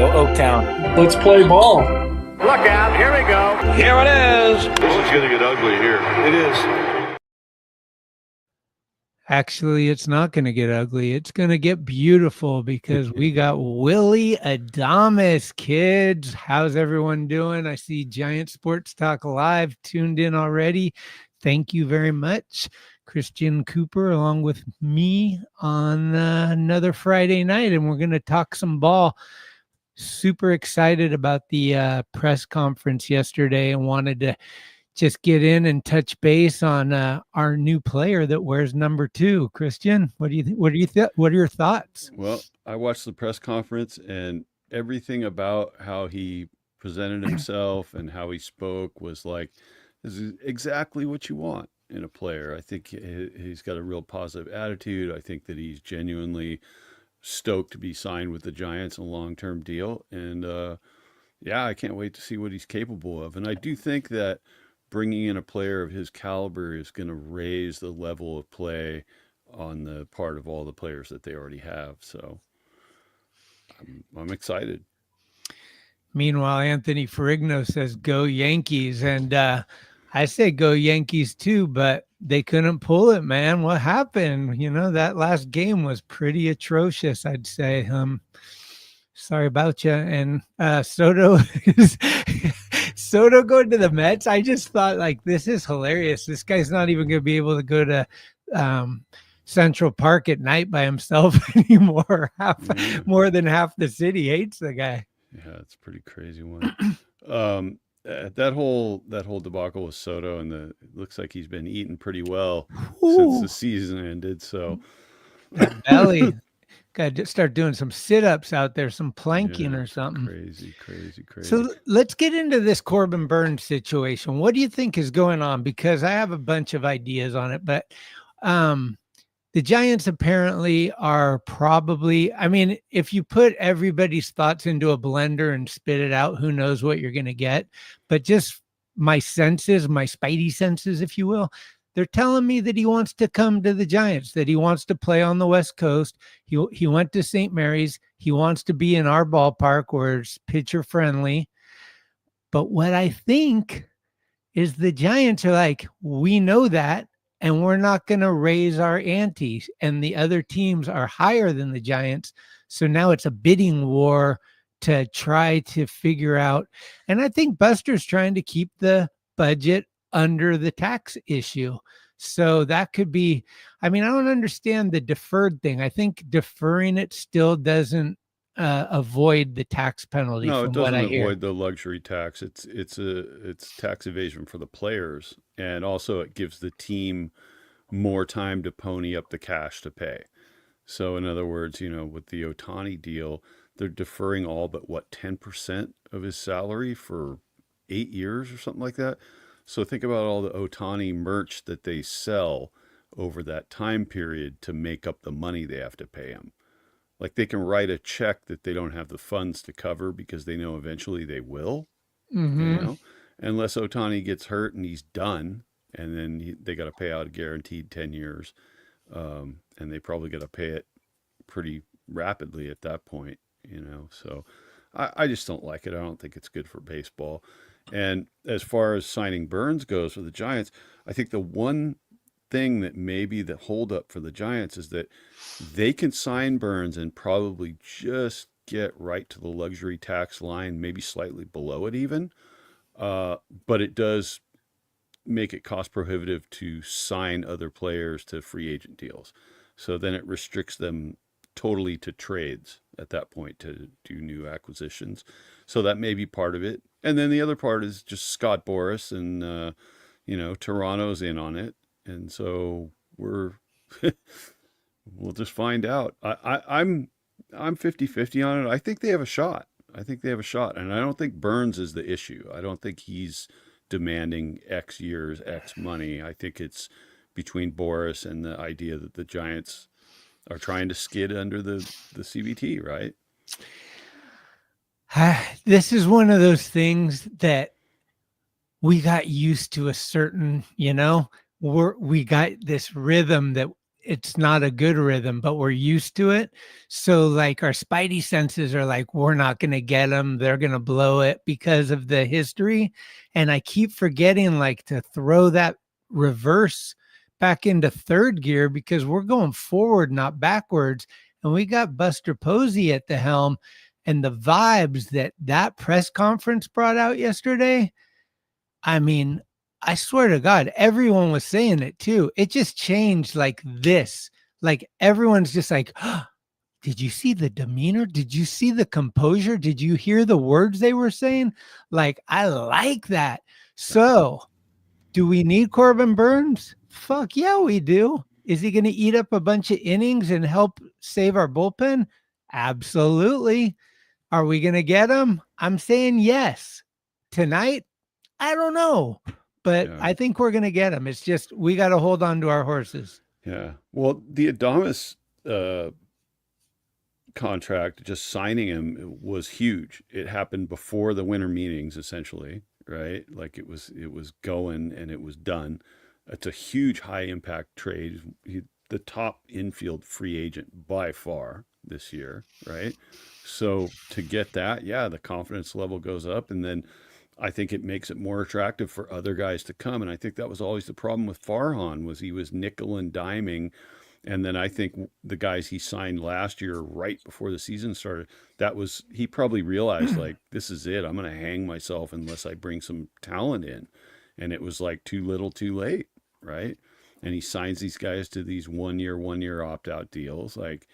Go O-Town. Let's play ball. Look out, here we go. Here it is. This is going to get ugly here. It is. Actually, it's not going to get ugly. It's going to get beautiful because we got Willy Adames, kids. How's everyone doing? I see Giant Sports Talk Live tuned in already. Thank you very much. Christian Cooper along with me on another Friday night, and we're going to talk some ball. Super excited about the press conference yesterday and wanted to just get in and touch base on our new player that wears number 2. Christian, what are your thoughts? Well, I watched the press conference, and everything about how he presented himself and how he spoke was like, this is exactly what you want in a player. I think he's got a real positive attitude. I think that he's genuinely stoked to be signed with the Giants in a long-term deal. And yeah, I can't wait to see what he's capable of. And I do think that bringing in a player of his caliber is going to raise the level of play on the part of all the players that they already have. So I'm excited. Meanwhile, Anthony Ferrigno says, go Yankees. And I say go Yankees too, but they couldn't pull it, man. What happened? You know, that last game was pretty atrocious, I'd say. Sorry about you. And Soto going to the Mets. I just thought, like, this is hilarious. This guy's not even going to be able to go to Central Park at night by himself anymore. More than half the city hates the guy. Yeah, it's a pretty crazy one. That whole debacle with Soto, and it looks like he's been eating pretty well since the season ended. So that belly, got to start doing some sit-ups out there, some planking or something. Crazy. So let's get into this Corbin Burnes situation. What do you think is going on? Because I have a bunch of ideas on it, but the Giants apparently are probably, I mean, if you put everybody's thoughts into a blender and spit it out, who knows what you're going to get. But just my senses, my spidey senses, if you will, they're telling me that he wants to come to the Giants, that he wants to play on the West Coast. He went to St. Mary's. He wants to be in our ballpark where it's pitcher friendly. But what I think is the Giants are like, we know that, and we're not going to raise our ante. And the other teams are higher than the Giants. So now it's a bidding war to try to figure out. And I think Buster's trying to keep the budget under the tax issue. So that could be, I mean, I don't understand the deferred thing. I think deferring it still doesn't avoid the tax penalty. No, it from what I doesn't hear. avoid the luxury tax. It's tax evasion for the players, and also it gives the team more time to pony up the cash to pay. So in other words, you know, with the Ohtani deal, they're deferring all but 10% of his salary for 8 years or something like that. So think about all the Ohtani merch that they sell over that time period to make up the money they have to pay him. Like, they can write a check that they don't have the funds to cover because they know eventually they will, you know, unless Ohtani gets hurt and he's done, and then they got to pay out a guaranteed 10 years. And they probably got to pay it pretty rapidly at that point, you know. So I just don't like it. I don't think it's good for baseball. And as far as signing Burnes goes for the Giants, I think the one thing that maybe the holdup for the Giants is that they can sign Burnes and probably just get right to the luxury tax line, maybe slightly below it even. But it does make it cost prohibitive to sign other players to free agent deals. So then it restricts them totally to trades at that point to do new acquisitions. So that may be part of it. And then the other part is just Scott Boras and, you know, Toronto's in on it. And so we'll just find out. I'm 50-50 on it. I think they have a shot. And I don't think Burnes is the issue. I don't think he's demanding X years, X money. I think it's between Boras and the idea that the Giants are trying to skid under the CBT, right? This is one of those things that we got used to a certain, you know, we got this rhythm that it's not a good rhythm, but we're used to it. So like our spidey senses are like, we're not going to get them. They're going to blow it because of the history. And I keep forgetting like to throw that reverse back into third gear because we're going forward, not backwards. And we got Buster Posey at the helm, and the vibes that press conference brought out yesterday. I mean, I swear to God, everyone was saying it too. It just changed like this. Like everyone's just like, oh, did you see the demeanor? Did you see the composure? Did you hear the words they were saying? Like, I like that. So, do we need Corbin Burns? Fuck yeah, we do. Is he going to eat up a bunch of innings and help save our bullpen? Absolutely. Are we going to get him? I'm saying yes. Tonight? I don't know. But I think we're going to get him. It's just we got to hold on to our horses. Yeah. Well, the Adames contract, just signing him was huge. It happened before the winter meetings, essentially, right? Like it was going and it was done. It's a huge high impact trade. The top infield free agent by far this year, right? So to get that, the confidence level goes up, and then I think it makes it more attractive for other guys to come. And I think that was always the problem with Farhan, was he was nickel and diming. And then I think the guys he signed last year, right before the season started, he probably realized like, this is it. I'm going to hang myself unless I bring some talent in. And it was like too little, too late. Right. And he signs these guys to these 1 year opt-out deals. Like,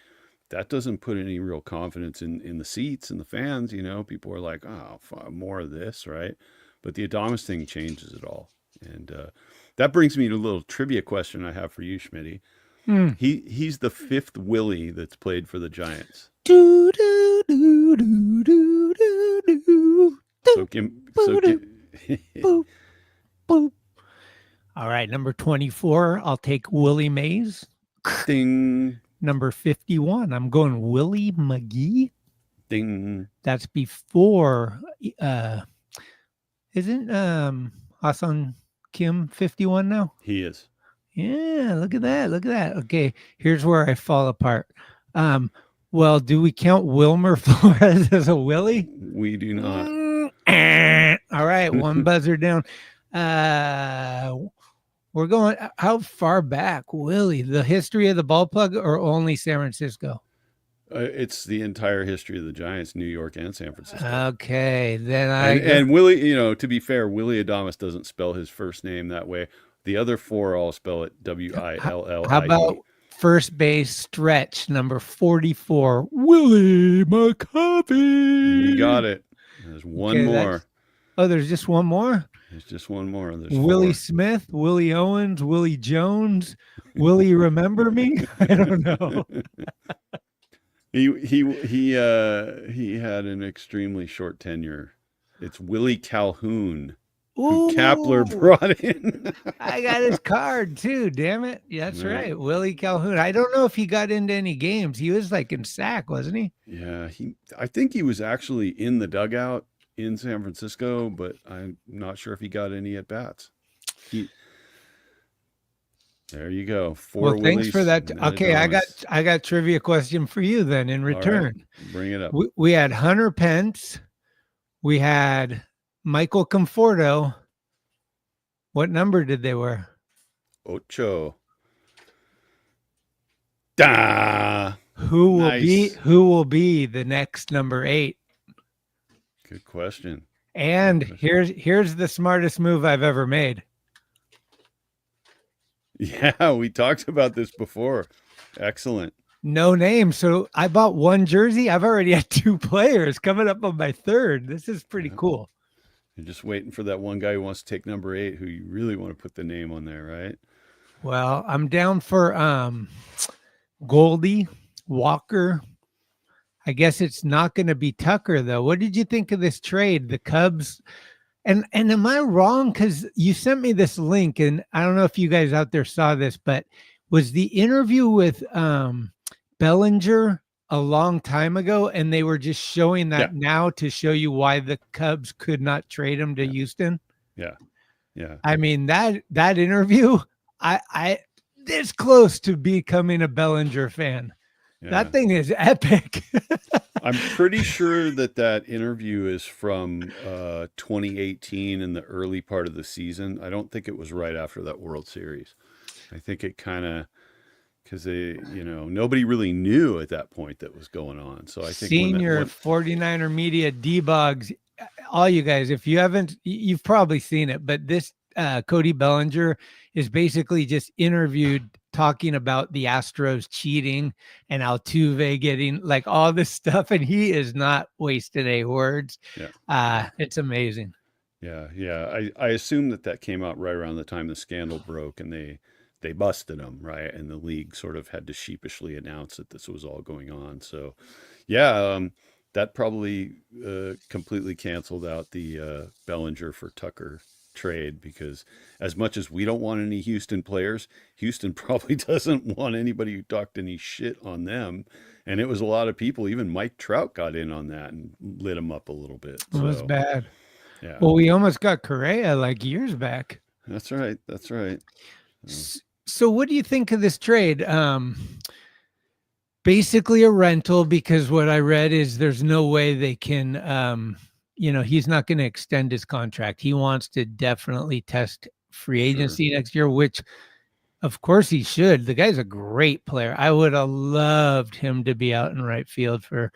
that doesn't put any real confidence in the seats and the fans. You know, people are like, oh, more of this, right? But the Adames thing changes it all. And that brings me to a little trivia question I have for you, Schmitty. He's the fifth Willy that's played for the Giants. Do, do, do, do, do, do, do. Boop, boop. All right, number 24, I'll take Willie Mays. Ding. Number 51, I'm going Willie McGee. Ding. That's before, isn't Hassan Kim 51 now? He is. Yeah, look at that. Look at that. Okay, here's where I fall apart. Well, do we count Wilmer Flores as a Willie? We do not. All right, one buzzer down. We're going, how far back, Willie? The history of the ballpark or only San Francisco? It's the entire history of the Giants, New York and San Francisco. Okay, then and Willie, to be fair, Willy Adames doesn't spell his first name that way. The other four all spell it Willie. How about first base stretch, number 44, Willie McCovey? You got it. There's one more. There's just one more? There's just one more. There's Willie 4. Smith, Willie Owens, Willie Jones, Willie Remember Me? I don't know. He had an extremely short tenure. It's Willie Calhoun, who Kapler brought in. I got his card too, damn it. That's right. Willie Calhoun. I don't know if he got into any games. He was like in sack, wasn't he? Yeah, I think he was actually in the dugout in San Francisco, but I'm not sure if he got any at bats. There you go. 4 Well, thanks Willies for that. Okay, Adames. I got trivia question for you then in return. Right, bring it up. We had Hunter Pence. We had Michael Conforto. What number did they wear? Ocho. Da. Who will be the next number 8? Good question. And here's the smartest move I've ever made. Yeah, we talked about this before. Excellent. No name. So I bought one jersey. I've already had 2 players coming up on my 3rd. This is pretty cool. You're just waiting for that one guy who wants to take number 8, who you really want to put the name on there, right? Well, I'm down for Goldie, Walker. I guess it's not going to be Tucker, though. What did you think of this trade? The Cubs. And am I wrong? Because you sent me this link, and I don't know if you guys out there saw this, but was the interview with Bellinger a long time ago, and they were just showing that now to show you why the Cubs could not trade him to Houston? Yeah. I mean, that interview, this close to becoming a Bellinger fan. Yeah. That thing is epic. I'm pretty sure that interview is from 2018 in the early part of the season. I don't think it was right after that World Series. I think it kind of, because they, nobody really knew at that point that was going on. So I think Senior 49er media D-Bogs, all you guys, if you haven't, you've probably seen it, but this Cody Bellinger is basically just interviewed talking about the Astros cheating and Altuve getting like all this stuff, and he is not wasting any words. Yeah. It's amazing. Yeah. I assume that came out right around the time the scandal broke, and they busted him, right? And the league sort of had to sheepishly announce that this was all going on. So, yeah, that probably completely canceled out the Bellinger for Tucker trade, because as much as we don't want any Houston players, Houston probably doesn't want anybody who talked any shit on them. And it was a lot of people, even Mike Trout got in on that and lit him up a little bit. It was bad. Yeah. Well, we almost got Correa like years back. That's right. So what do you think of this trade? Basically a rental, because what I read is there's no way they can, he's not going to extend his contract. He wants to definitely test free agency next year, which of course he should. The guy's a great player. I would have loved him to be out in right field or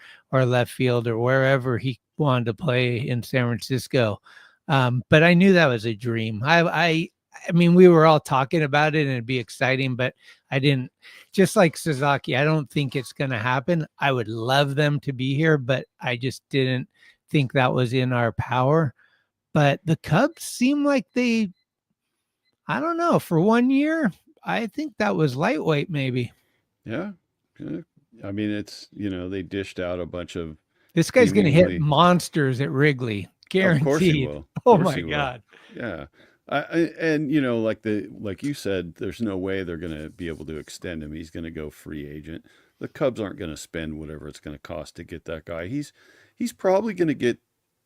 left field or wherever he wanted to play in San Francisco. But I knew that was a dream. I mean, we were all talking about it and it'd be exciting, but I didn't, just like Sasaki, I don't think it's going to happen. I would love them to be here, but I just didn't think that was in our power. But the Cubs seem like I don't know, for 1 year, I think that was lightweight maybe. Yeah. I mean, it's, they dished out a bunch of. This guy's going to hit monsters at Wrigley. Guaranteed. Of course he will. Oh my God. Yeah. And like you said, there's no way they're going to be able to extend him. He's going to go free agent. The Cubs aren't going to spend whatever it's going to cost to get that guy. He's probably going to get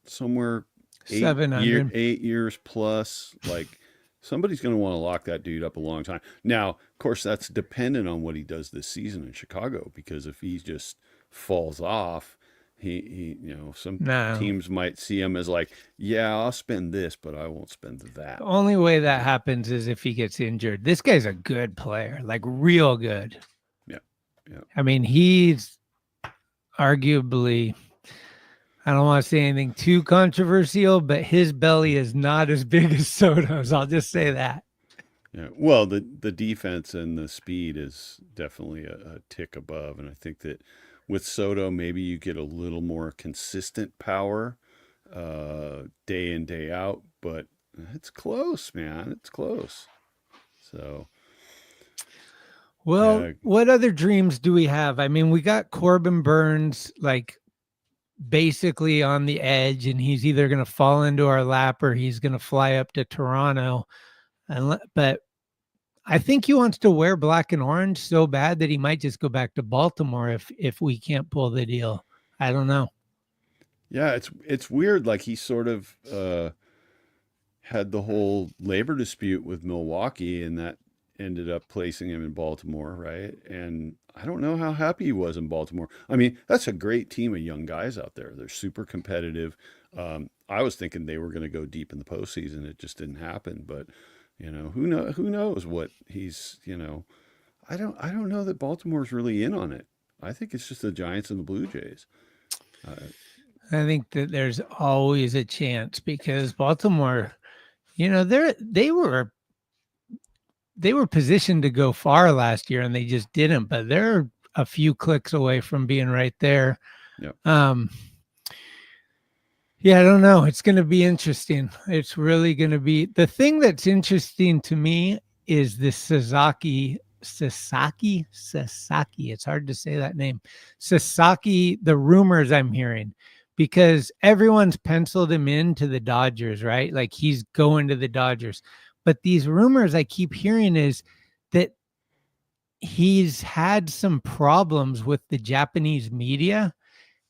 somewhere 8 years plus. Like, somebody's going to want to lock that dude up a long time. Now, of course, that's dependent on what he does this season in Chicago, because if he just falls off, teams might see him as like, yeah, I'll spend this, but I won't spend that. The only way that happens is if he gets injured. This guy's a good player, like real good. Yeah. I mean, he's arguably, I don't want to say anything too controversial, but his belly is not as big as Soto's. I'll just say that. Yeah. Well, the defense and the speed is definitely a tick above, and I think that with Soto, maybe you get a little more consistent power day in, day out, but it's close, man. It's close. So, well, what other dreams do we have? I mean, we got Corbin Burns, like basically on the edge, and he's either going to fall into our lap or he's going to fly up to Toronto. But I think he wants to wear black and orange so bad that he might just go back to Baltimore if we can't pull the deal. I don't know. Yeah, it's weird. Like, he sort of had the whole labor dispute with Milwaukee, and that ended up placing him in Baltimore, right? And I don't know how happy he was in Baltimore. I mean, that's a great team of young guys out there. They're super competitive. I was thinking they were going to go deep in the postseason. It just didn't happen, but who knows what he's, I don't know that Baltimore's really in on it. I think it's just the Giants and the Blue Jays. I think that there's always a chance, because Baltimore, they were positioned to go far last year and they just didn't, but they're a few clicks away from being right there. Yep. Yeah, I don't know. It's going to be interesting. It's really going to be, the thing that's interesting to me is this Sasaki. It's hard to say that name. Sasaki, the rumors I'm hearing, because everyone's penciled him into the Dodgers, right? Like, he's going to the Dodgers. But these rumors I keep hearing is that he's had some problems with the Japanese media,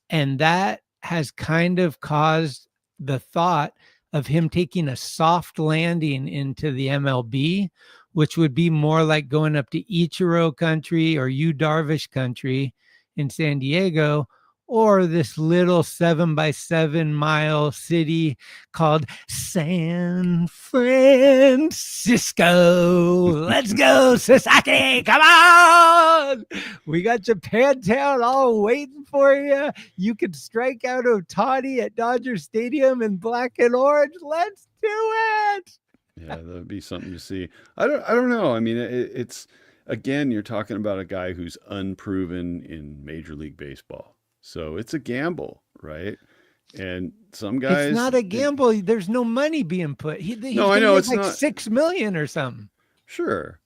and that has kind of caused the thought of him taking a soft landing into the MLB, which would be more like going up to Ichiro country or Yu Darvish country in San Diego, or this little 7 by 7 mile city called San Francisco. Let's go, Sasaki. Come on. We got Japantown all waiting for you. You can strike out Ohtani at Dodger Stadium in black and orange. Let's do it. Yeah, that would be something to see. I don't know. I mean, it's again, you're talking about a guy who's unproven in Major League Baseball. So it's a gamble, right? And some guys, it's not a gamble. There's no money being put. He's no, I know it's like not $6 million or something. Sure,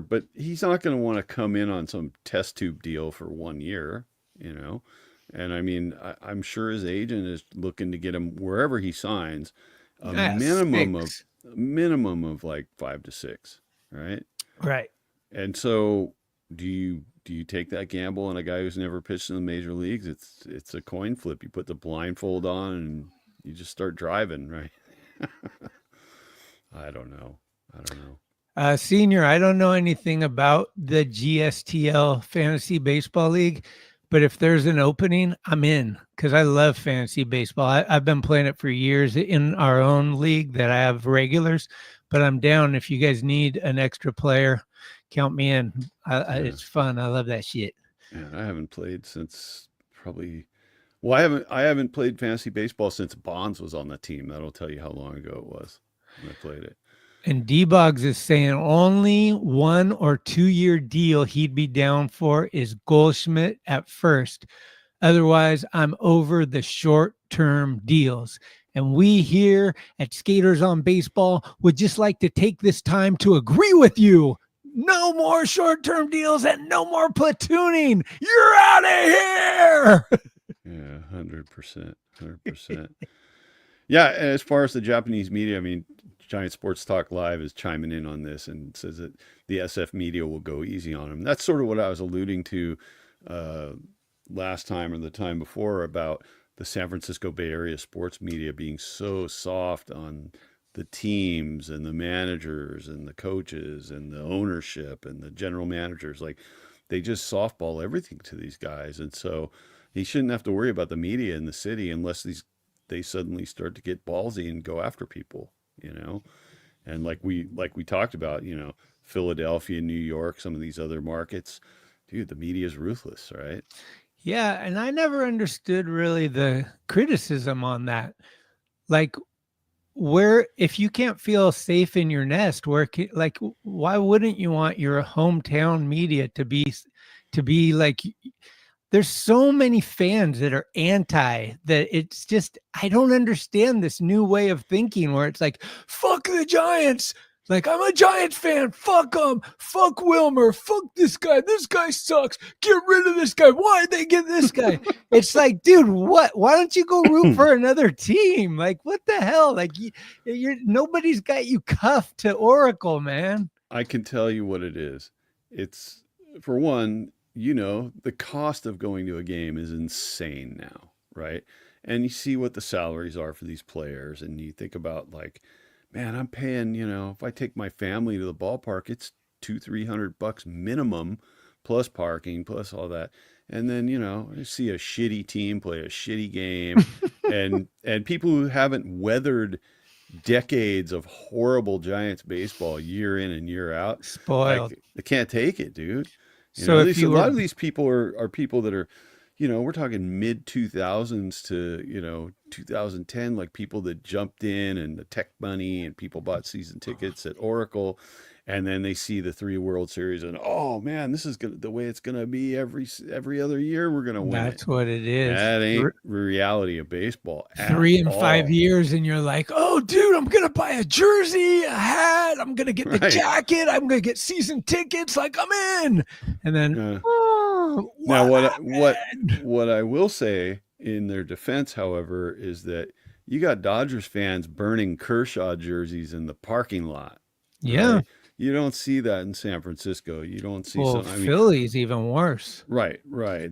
but he's not going to want to come in on some test tube deal for 1 year, you know. And I mean, I'm sure his agent is looking to get him wherever he signs a minimum of like 5 to 6, right? Right. And so, do you take that gamble on a guy who's never pitched in the major leagues? It's a coin flip. You put the blindfold on and you just start driving, right? I don't know. Senior, I don't know anything about the GSTL Fantasy Baseball League, but if there's an opening, I'm in because I love fantasy baseball. I've been playing it for years in our own league that I have regulars, but I'm down. If you guys need an extra player, count me in. It's fun. I love that shit. Yeah, I haven't played since probably. Well, I haven't played fantasy baseball since Bonds was on the team. That'll tell you how long ago it was when I played it. And D-Boggs is saying only 1 or 2 year deal he'd be down for is Goldschmidt at first. Otherwise, I'm over the short-term deals. And we here at Skaters on Baseball would just like to take this time to agree with you. No more short-term deals and no more platooning. You're out of here. Yeah, 100%. Yeah, as far as the Japanese media, I mean, Giant Sports Talk Live is chiming in on this and says that the SF media will go easy on him. That's sort of what I was alluding to last time or the time before about the San Francisco Bay Area sports media being so soft on the teams and the managers and the coaches and the ownership and the general managers. Like, they just softball everything to these guys. And so he shouldn't have to worry about the media in the city unless they suddenly start to get ballsy and go after people, you know. And like we talked about, you know, Philadelphia, New York, some of these other markets, dude, the media is ruthless, right? Yeah, and I never understood really the criticism on that. Like, where, if you can't feel safe in your nest, why wouldn't you want your hometown media to be like, there's so many fans that are anti that it's just, I don't understand this new way of thinking where it's like, fuck the Giants. Like, I'm a Giants fan. Fuck them. Fuck Wilmer. Fuck this guy. This guy sucks. Get rid of this guy. Why'd they get this guy? It's like, dude, what? Why don't you go root for another team? Like, what the hell? Like, nobody's got you cuffed to Oracle, man. I can tell you what it is. It's, for one, you know, the cost of going to a game is insane now, right? And you see what the salaries are for these players, and you think about, like, man, I'm paying, you know, if I take my family to the ballpark, it's $200-300 minimum, plus parking, plus all that. And then, you know, I see a shitty team play a shitty game, and people who haven't weathered decades of horrible Giants baseball year in and year out, spoiled. Like, they can't take it, dude. So a lot of these people are people that are, you know, we're talking mid 2000s to, you know, 2010, like people that jumped in and the tech money and people bought season tickets at Oracle. And then they see the 3 World Series and, oh man, this is the way it's going to be every other year. We're going to win. That's what it is. That ain't reality of baseball. 3 and 5 years. And you're like, oh dude, I'm going to buy a jersey, a hat. I'm going to get the jacket. I'm going to get season tickets. Like, I'm in. And then, now what I will say in their defense, however, is that you got Dodgers fans burning Kershaw jerseys in the parking lot. Yeah. Right? You don't see that in San Francisco. You don't see Philly's even worse. Right.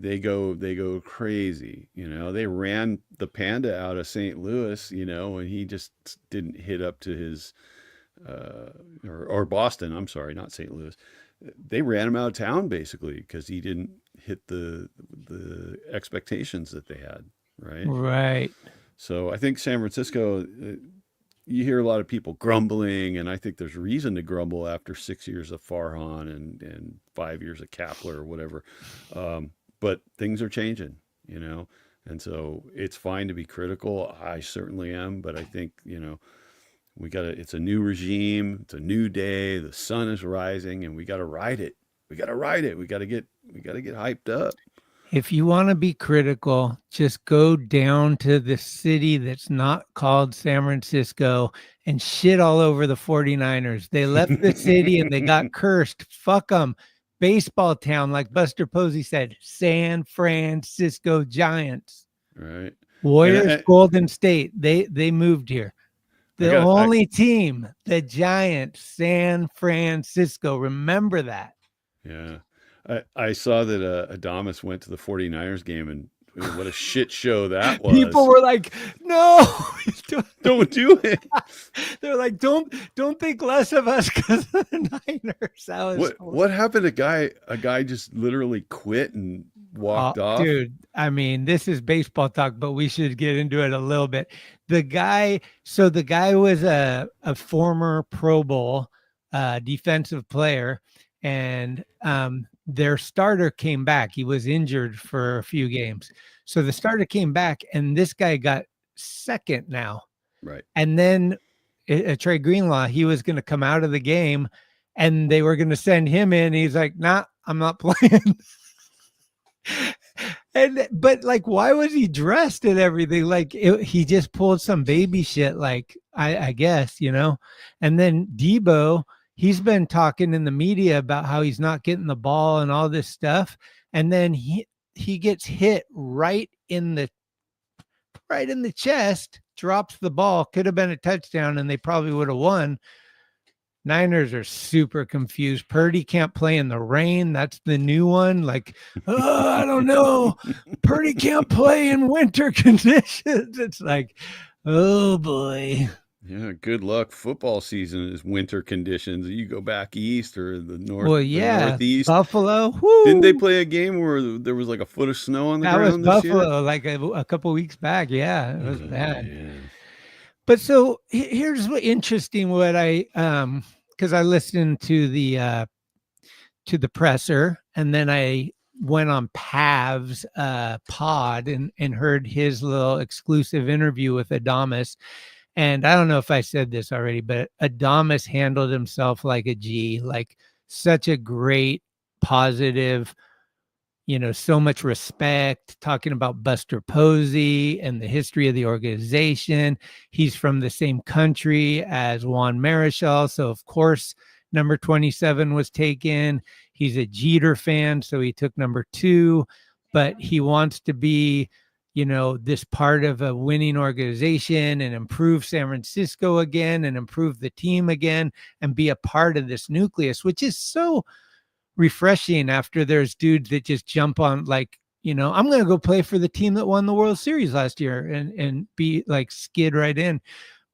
They go crazy. You know, they ran the Panda out of St. Louis, you know, and he just didn't hit up to his or Boston. I'm sorry, not St. Louis. They ran him out of town basically because he didn't hit the expectations that they had. Right. Right. So I think San Francisco, you hear a lot of people grumbling, and I think there's reason to grumble after 6 years of Farhan and 5 years of Kapler or whatever. But things are changing, you know, and so it's fine to be critical. I certainly am, but I think, you know, it's a new regime, it's a new day, the sun is rising, and we got to ride it. We got to ride it. We got to get hyped up. If you want to be critical, just go down to the city that's not called San Francisco and shit all over the 49ers. They left the city and they got cursed. Fuck them. Baseball town, like Buster Posey said, San Francisco Giants. Right. Warriors, Golden State. They moved here. The only team, the Giants, San Francisco. Remember that. Yeah. I saw that Adames went to the 49ers game, and what a shit show that was. People were like, no, don't do it. They're like, don't think less of us because of the Niners. What happened? A guy just literally quit and walked off. Dude, I mean, this is baseball talk, but we should get into it a little bit. The guy was a former Pro Bowl defensive player, and their starter came back. He was injured for a few games. So the starter came back, and this guy got second now. Right. And then Trey Greenlaw, he was going to come out of the game, and they were going to send him in. He's like, nah, I'm not playing. But like, why was he dressed and everything? Like he just pulled some baby shit, like I guess, you know. And then Debo, he's been talking in the media about how he's not getting the ball and all this stuff. And then he gets hit right in the chest, drops the ball, could have been a touchdown, and they probably would have won. Niners are super confused. Purdy can't play in the rain. That's the new one. Like, oh, I don't know. Purdy can't play in winter conditions. It's like, oh boy. Yeah, good luck. Football season is winter conditions. You go back east or the north. Well, yeah, the northeast. Buffalo. Woo. Didn't they play a game where there was like a foot of snow on the ground? That was this Buffalo, year? like a couple weeks back. Yeah, it was bad. Yeah. But so here's what interesting. What I because I listened to the presser, and then I went on Pav's pod and heard his little exclusive interview with Adames. And I don't know if I said this already, but Adames handled himself like a G, like such a great, positive, you know, so much respect, talking about Buster Posey and the history of the organization. He's from the same country as Juan Marichal. So, of course, number 27 was taken. He's a Jeter fan, so he took number 2. But he wants to be, you know, this part of a winning organization and improve San Francisco again and improve the team again and be a part of this nucleus, which is so refreshing after there's dudes that just jump on, like, you know, I'm going to go play for the team that won the World Series last year and be like skid right in.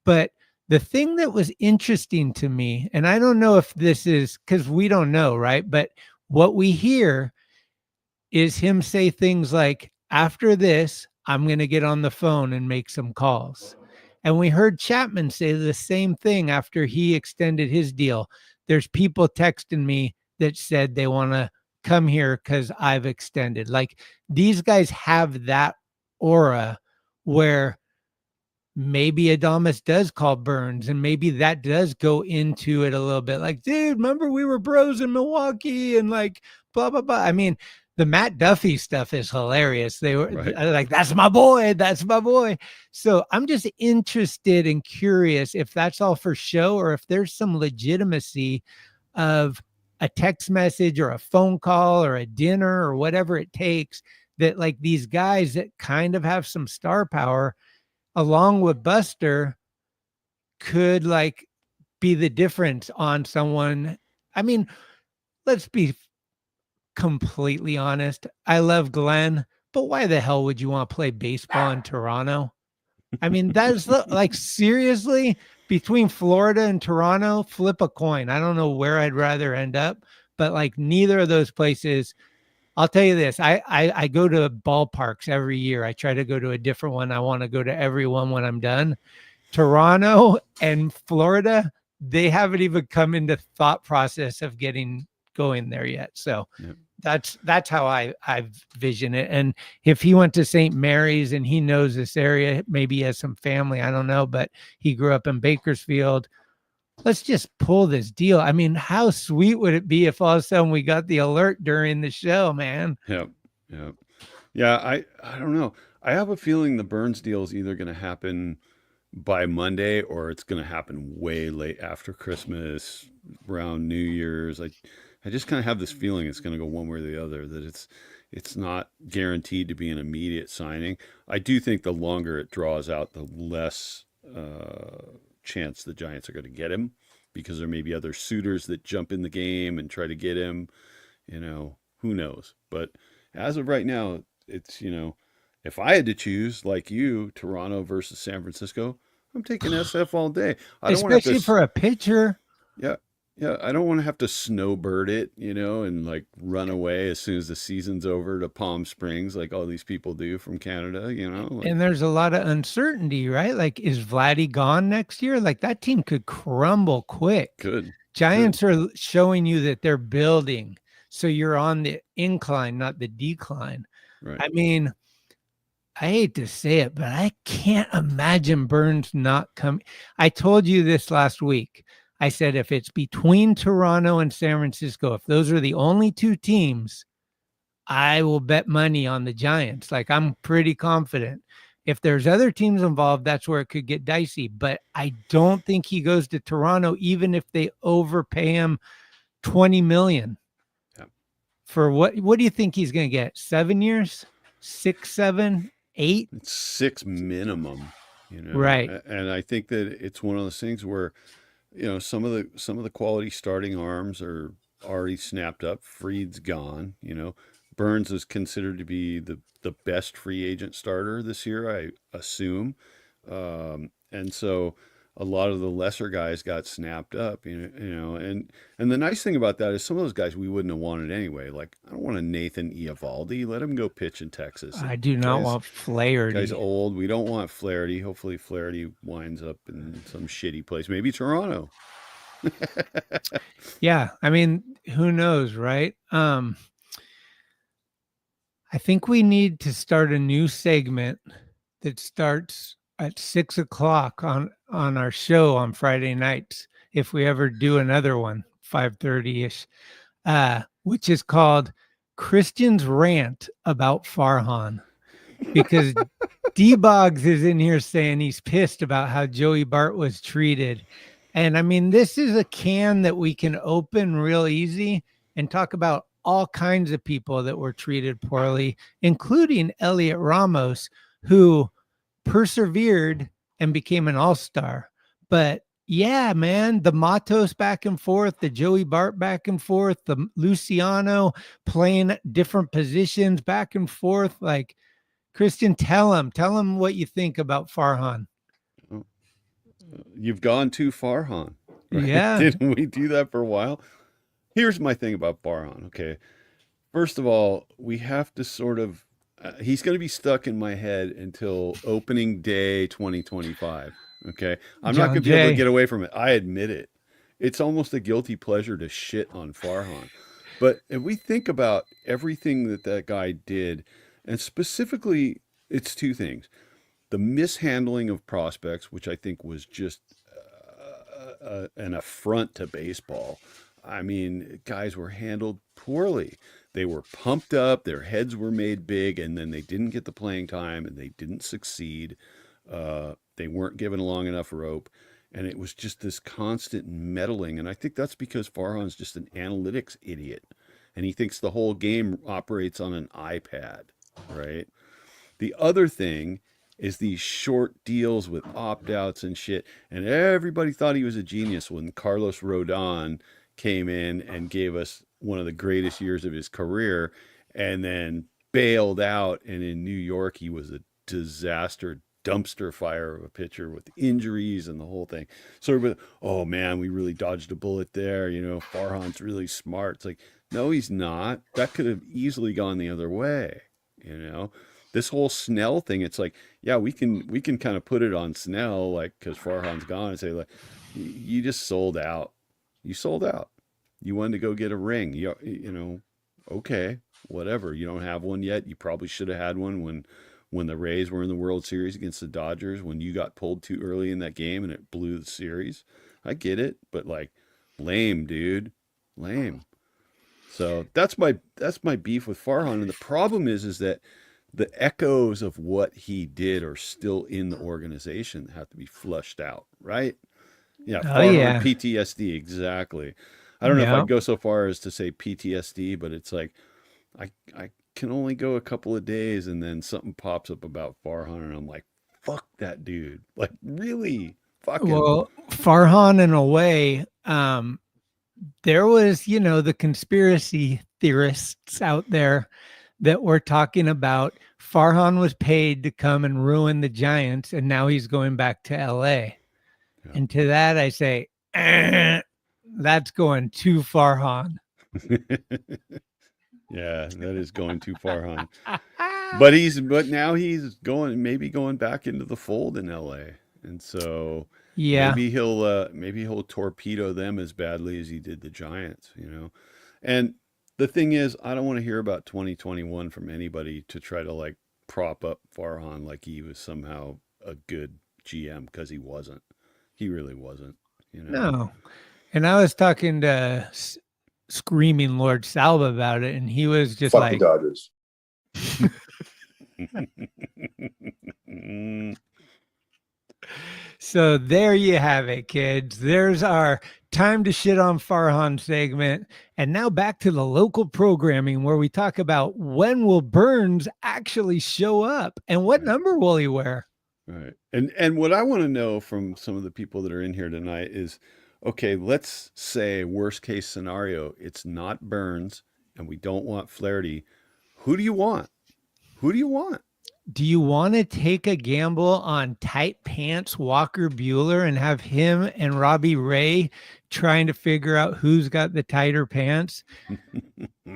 But the thing that was interesting to me, and I don't know if this is because we don't know, right? But what we hear is him say things like, after this, I'm going to get on the phone and make some calls. And we heard Chapman say the same thing after he extended his deal. There's people texting me that said they want to come here because I've extended. Like, these guys have that aura where maybe Adames does call Burns, and maybe that does go into it a little bit. Like, dude, remember we were bros in Milwaukee and like blah, blah, blah. I mean, the Matt Duffy stuff is hilarious. They were like, that's my boy. That's my boy. So I'm just interested and curious if that's all for show or if there's some legitimacy of a text message or a phone call or a dinner or whatever it takes, that like these guys that kind of have some star power along with Buster could like be the difference on someone. I mean, let's be completely honest. I love Glenn, but why the hell would you want to play baseball in Toronto? I mean, that's like seriously between Florida and Toronto, flip a coin. I don't know where I'd rather end up, but like neither of those places. I'll tell you this. I go to ballparks every year. I try to go to a different one. I want to go to every one when I'm done. Toronto and Florida, they haven't even come into thought process of getting going there yet. So Yep. that's how I vision it. And if he went to St. Mary's and he knows this area, maybe he has some family, I don't know, but he grew up in Bakersfield. Let's just pull this deal. I mean, how sweet would it be if all of a sudden we got the alert during the show, man? Yep. Yep. Yeah. I don't know. I have a feeling the Burns deal is either going to happen by Monday or it's going to happen way late after Christmas, around New Year's. I just kind of have this feeling it's going to go one way or the other, that it's not guaranteed to be an immediate signing. I do think the longer it draws out, the less chance the Giants are going to get him, because there may be other suitors that jump in the game and try to get him. Who knows? But as of right now, it's, if I had to choose, like you, Toronto versus San Francisco, I'm taking SF all day. I don't want to Especially for a pitcher. Yeah. Yeah. I don't want to have to snowbird it, and like run away as soon as the season's over to Palm Springs, like all these people do from Canada, like, And there's a lot of uncertainty, right? Like, is Vladdy gone next year? Like, that team could crumble quick. good. Giants are showing you that they're building. So you're on the incline, not the decline. Right. I mean, I hate to say it, but I can't imagine Burns not coming. I told you this last week. I said, if it's between Toronto and San Francisco, if those are the only two teams, I will bet money on the Giants. Like, I'm pretty confident. If there's other teams involved, that's where it could get dicey. But I don't think he goes to Toronto, even if they overpay him $20 million. Yeah. For what do you think he's going to get? 7 years? 6, 7, 8? It's 6 minimum, Right. And I think that it's one of those things where, some of the quality starting arms are already snapped up. Fried's gone, Burns is considered to be the best free agent starter this year, I assume. And so a lot of the lesser guys got snapped up, and the nice thing about that is some of those guys we wouldn't have wanted anyway. Like, I don't want a Nathan Eovaldi. Let him go pitch in Texas. I do not want Flaherty. Guy's old. We don't want Flaherty. Hopefully Flaherty winds up in some shitty place. Maybe Toronto. Yeah. I mean, who knows, right? I think we need to start a new segment that starts at 6 o'clock on our show on Friday nights, if we ever do another one, 5:30ish, which is called Christian's Rant About Farhan, because D-Boggs is in here saying he's pissed about how Joey Bart was treated. And I mean, this is a can that we can open real easy and talk about all kinds of people that were treated poorly, including Elliot Ramos, who persevered and became an all-star. But yeah, man, the Matos back and forth, the Joey Bart back and forth, the Luciano playing different positions back and forth. Like, Christian, tell him what you think about Farhan. You've gone too far, Han. Right? Yeah. Didn't we do that for a while? Here's my thing about Farhan. Okay. First of all, we have to sort of, he's going to be stuck in my head until opening day 2025. Okay. I'm not going to be able to get away from it. I admit it. It's almost a guilty pleasure to shit on Farhan. But if we think about everything that guy did, and specifically, it's two things. The mishandling of prospects, which I think was just an affront to baseball. I mean, guys were handled poorly. They were pumped up, their heads were made big, and then they didn't get the playing time and they didn't succeed. They weren't given long enough rope. And it was just this constant meddling. And I think that's because Farhan's just an analytics idiot. And he thinks the whole game operates on an iPad, right? The other thing is these short deals with opt-outs and shit. And everybody thought he was a genius when Carlos Rodon came in and gave us one of the greatest years of his career and then bailed out. And in New York, he was a disaster dumpster fire of a pitcher with injuries and the whole thing. So everybody, oh man, we really dodged a bullet there. Farhan's really smart. It's like, no, he's not. That could have easily gone the other way. This whole Snell thing, it's like, yeah, we can kind of put it on Snell, like, because Farhan's gone, and say, like, you just sold out. You sold out. You wanted to go get a ring. Okay, whatever. You don't have one yet. You probably should have had one when the Rays were in the World Series against the Dodgers, when you got pulled too early in that game and it blew the series. I get it, but like, lame, dude. Lame. So that's my beef with Farhan. And the problem is that the echoes of what he did are still in the organization, have to be flushed out, right? Yeah, Farhan PTSD, exactly. I don't know if I'd go so far as to say PTSD, but it's like I can only go a couple of days and then something pops up about Farhan and I'm like, fuck that dude. Like, really? Fucking. Well, Farhan, in a way, there was, the conspiracy theorists out there that were talking about Farhan was paid to come and ruin the Giants, and now he's going back to LA. Yeah. And to that I say, that's going too far, Han. Yeah, that is going too far, Han. But now he's going back into the fold in LA. And so maybe he'll torpedo them as badly as he did the Giants, And the thing is, I don't want to hear about 2021 from anybody to try to like prop up Farhan like he was somehow a good GM, because he wasn't. He really wasn't. No. And I was talking to Screaming Lord Salva about it, and he was just Fuck the Dodgers. So there you have it, kids. There's our time to shit on Farhan segment. And now back to the local programming, where we talk about when will Burns actually show up and what number will he wear? Right. And what I want to know from some of the people that are in here tonight is, okay, let's say worst case scenario, it's not Burns and we don't want Flaherty. Who do you want? Who do you want? Do you want to take a gamble on tight pants Walker Buehler and have him and Robbie Ray trying to figure out who's got the tighter pants?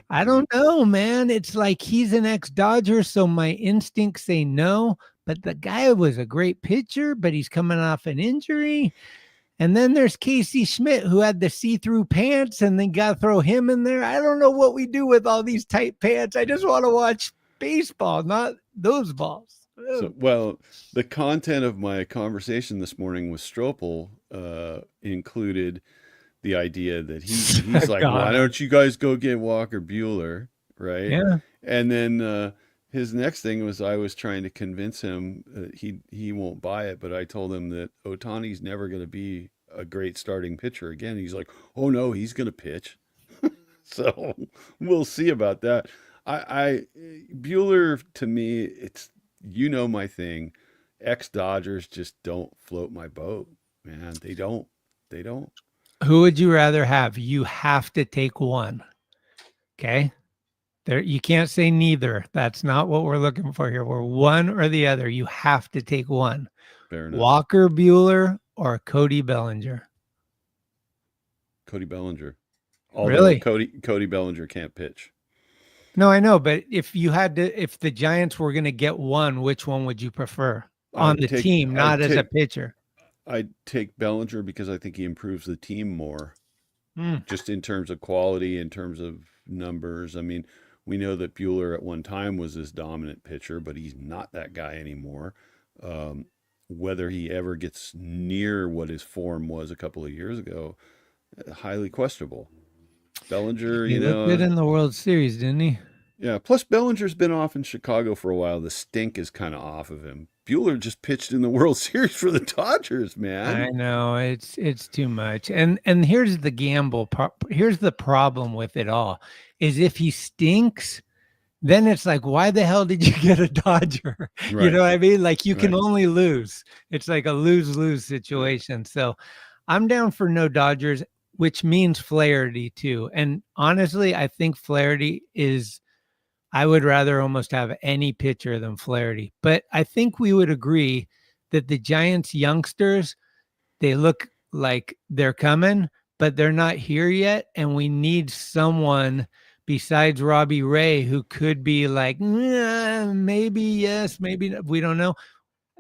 I don't know, man. It's like he's an ex-Dodger, so my instincts say no. But the guy was a great pitcher, but he's coming off an injury. And then there's Casey Schmidt, who had the see-through pants, and then got to throw him in there. I don't know what we do with all these tight pants. I just want to watch baseball, not those balls. So, well, the content of my conversation this morning with Stropel included the idea that he's like, why don't you guys go get Walker Buehler, right? Yeah. And then his next thing was, I was trying to convince him he won't buy it, but I told him that Ohtani's never going to be a great starting pitcher again. He's like, oh no, he's going to pitch. So we'll see about that. Buehler, to me, it's, my thing. Ex-Dodgers just don't float my boat, man. They don't. Who would you rather have? You have to take one. Okay. There, you can't say neither. That's not what we're looking for here. We're one or the other. You have to take one. Fair enough. Walker Buehler or Cody Bellinger? Cody Bellinger. Although really? Cody Bellinger can't pitch. No, I know, but if the Giants were going to get one, which one would you prefer on the team, not as a pitcher? I'd take Bellinger because I think he improves the team more, just in terms of quality, in terms of numbers. I mean, we know that Buehler at one time was this dominant pitcher, but he's not that guy anymore. Whether he ever gets near what his form was a couple of years ago, highly questionable. Bellinger, he looked good in the World Series, didn't he? Yeah. Plus, Bellinger's been off in Chicago for a while. The stink is kind of off of him. Buehler just pitched in the World Series for the Dodgers, man. I know it's too much. And here's the gamble. Here's the problem with it all: is if he stinks, then it's like, why the hell did you get a Dodger? Right. You know what I mean? Like, you can only lose. It's like a lose-lose situation. So I'm down for no Dodgers, which means Flaherty too. And honestly, I think Flaherty I would rather almost have any pitcher than Flaherty. But I think we would agree that the Giants youngsters, they look like they're coming, but they're not here yet. And we need someone besides Robbie Ray who could be like, maybe yes, maybe no, we don't know.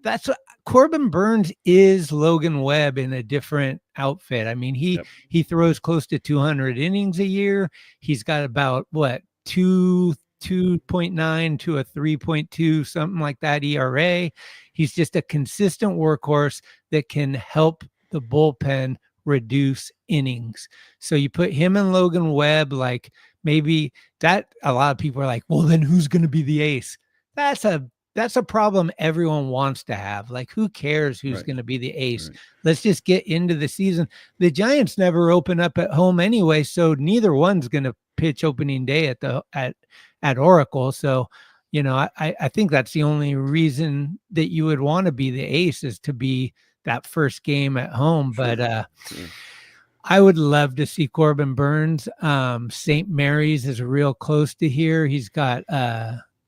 That's what Corbin Burns is. Logan Webb in a different outfit. I mean, he throws close to 200 innings a year. He's got about what 2.9 to a 3.2, something like that ERA. He's just a consistent workhorse that can help the bullpen reduce innings. So you put him and Logan Webb, like maybe that a lot of people are like, well, then who's going to be the ace? That's a problem everyone wants to have. Like, who cares who's going to be the ace? Right. Let's just get into the season. The Giants never open up at home anyway, so neither one's going to pitch opening day at Oracle. So, you know, I think that's the only reason that you would want to be the ace is to be that first game at home. Sure. But I would love to see Corbin Burns. St. Mary's is real close to here. He's got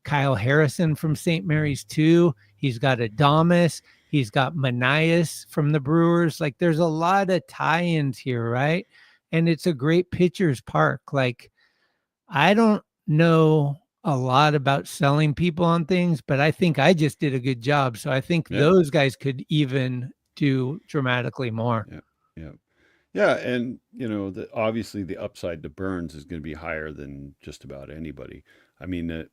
Kyle Harrison from St. Mary's too. He's got Adames. He's got Manias from the Brewers. Like, there's a lot of tie-ins here, right? And it's a great pitcher's park. Like, I don't know a lot about selling people on things, but I think I just did a good job. So I think those guys could even do dramatically more. Yeah. And, you know, obviously the upside to Burns is going to be higher than just about anybody. I mean,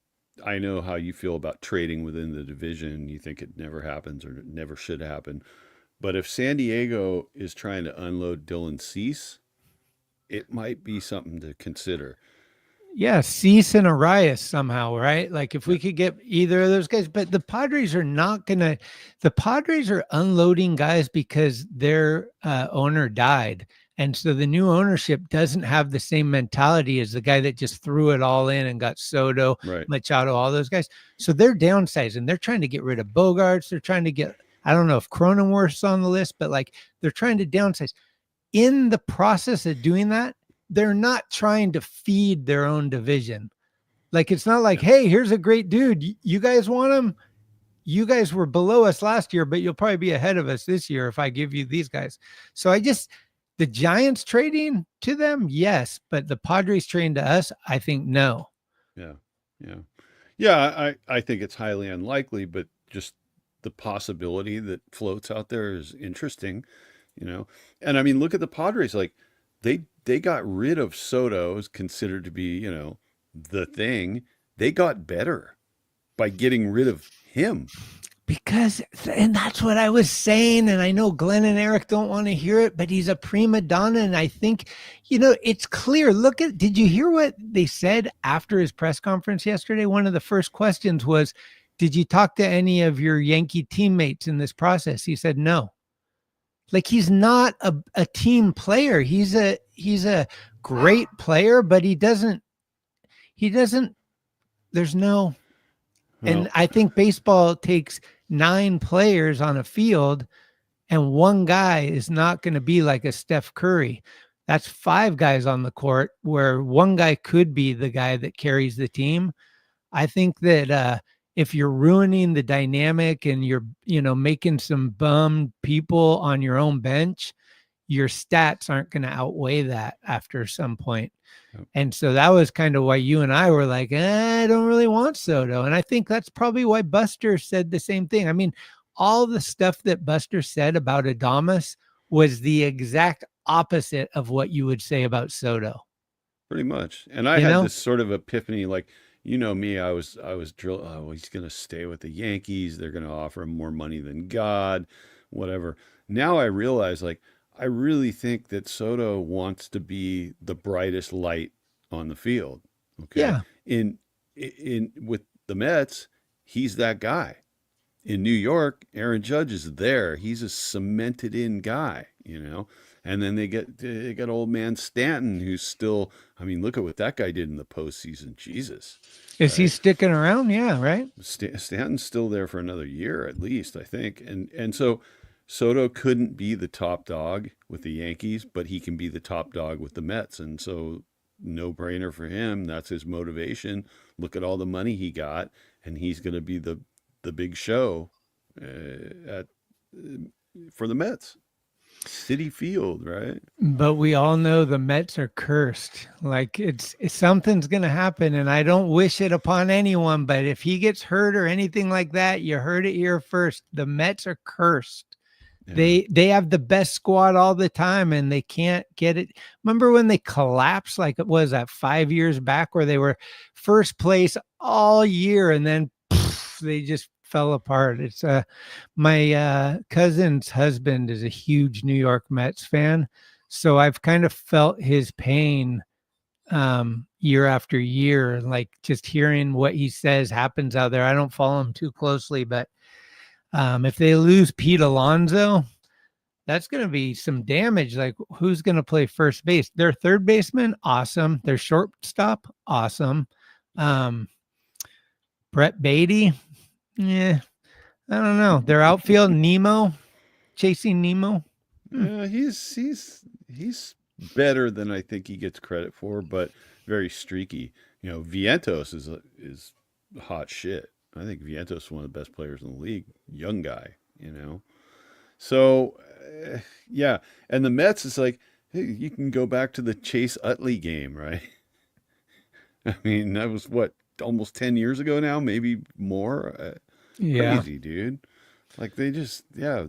I know how you feel about trading within the division. You think it never happens or it never should happen. But if San Diego is trying to unload Dylan Cease, it might be something to consider. Yeah, Cease and Arias somehow, right? Like, if we could get either of those guys, but the Padres are not going to, the Padres are unloading guys because their owner died. And so the new ownership doesn't have the same mentality as the guy that just threw it all in and got Soto, Machado, all those guys. So they're downsizing. They're trying to get rid of Bogarts. They're trying to get, I don't know if Cronenworth's on the list, but like, they're trying to downsize. In the process of doing that, they're not trying to feed their own division. Like, it's not like, hey, here's a great dude. You guys want him? You guys were below us last year, but you'll probably be ahead of us this year if I give you these guys. So the Giants trading to them, yes, but the Padres trading to us, I think no. Yeah, I think it's highly unlikely, but just the possibility that floats out there is interesting, you know. And I mean, look at the Padres. Like, they got rid of Soto, is considered to be, you know, the thing. They got better by getting rid of him. And that's what I was saying. And I know Glenn and Eric don't want to hear it, but he's a prima donna. And I think, you know, it's clear. Did you hear what they said after his press conference yesterday? One of the first questions was, did you talk to any of your Yankee teammates in this process? He said, no. Like, he's not a team player. He's a great player, but there's no, and I think baseball takes 9 players on a field, and one guy is not going to be like a Steph Curry. That's 5 guys on the court where one guy could be the guy that carries the team. I think that if you're ruining the dynamic and you're, you know, making some bum people on your own bench, your stats aren't going to outweigh that after some point. And so that was kind of why you and I were like, I don't really want Soto. And I think that's probably why Buster said the same thing. I mean, all the stuff that Buster said about Adames was the exact opposite of what you would say about Soto. Pretty much. And I had this sort of epiphany, like, you know me, I was drilled. Oh, he's going to stay with the Yankees. They're going to offer him more money than God, whatever. Now I realize, like, I really think that Soto wants to be the brightest light on the field. Okay. Yeah. In with the Mets, he's that guy. In New York, Aaron Judge is there. He's a cemented in guy, you know. And then they got old man Stanton, who's still, I mean, look at what that guy did in the postseason. Jesus. Is he sticking around? Yeah, right. Stanton's still there for another year at least, I think. And so Soto couldn't be the top dog with the Yankees, but he can be the top dog with the Mets. And so no brainer for him. That's his motivation. Look at all the money he got, and he's going to be the big show at for the Mets. Citi Field, right? But we all know the Mets are cursed. Like something's going to happen, and I don't wish it upon anyone, but if he gets hurt or anything like that, you heard it here first. The Mets are cursed. Yeah. They have the best squad all the time, and they can't get it. Remember when they collapsed, like it was that 5 years back, where they were first place all year, and then they just fell apart. It's my cousin's husband is a huge New York Mets fan, so I've kind of felt his pain year after year, like just hearing what he says happens out there. I don't follow him too closely, but if they lose Pete Alonso, that's going to be some damage. Like, who's going to play first base? Their third baseman, awesome. Their shortstop, awesome. Brett Beatty, yeah, I don't know. Their outfield, Nemo, chasing Nemo. Yeah, he's better than I think he gets credit for, but very streaky. You know, Vientos is hot shit. I think Vientos is one of the best players in the league. Young guy, you know. So, yeah. And the Mets is like, hey, you can go back to the Chase Utley game, right? I mean, that was what, almost 10 years ago now, maybe more. Yeah. Crazy, dude. Like they just, yeah,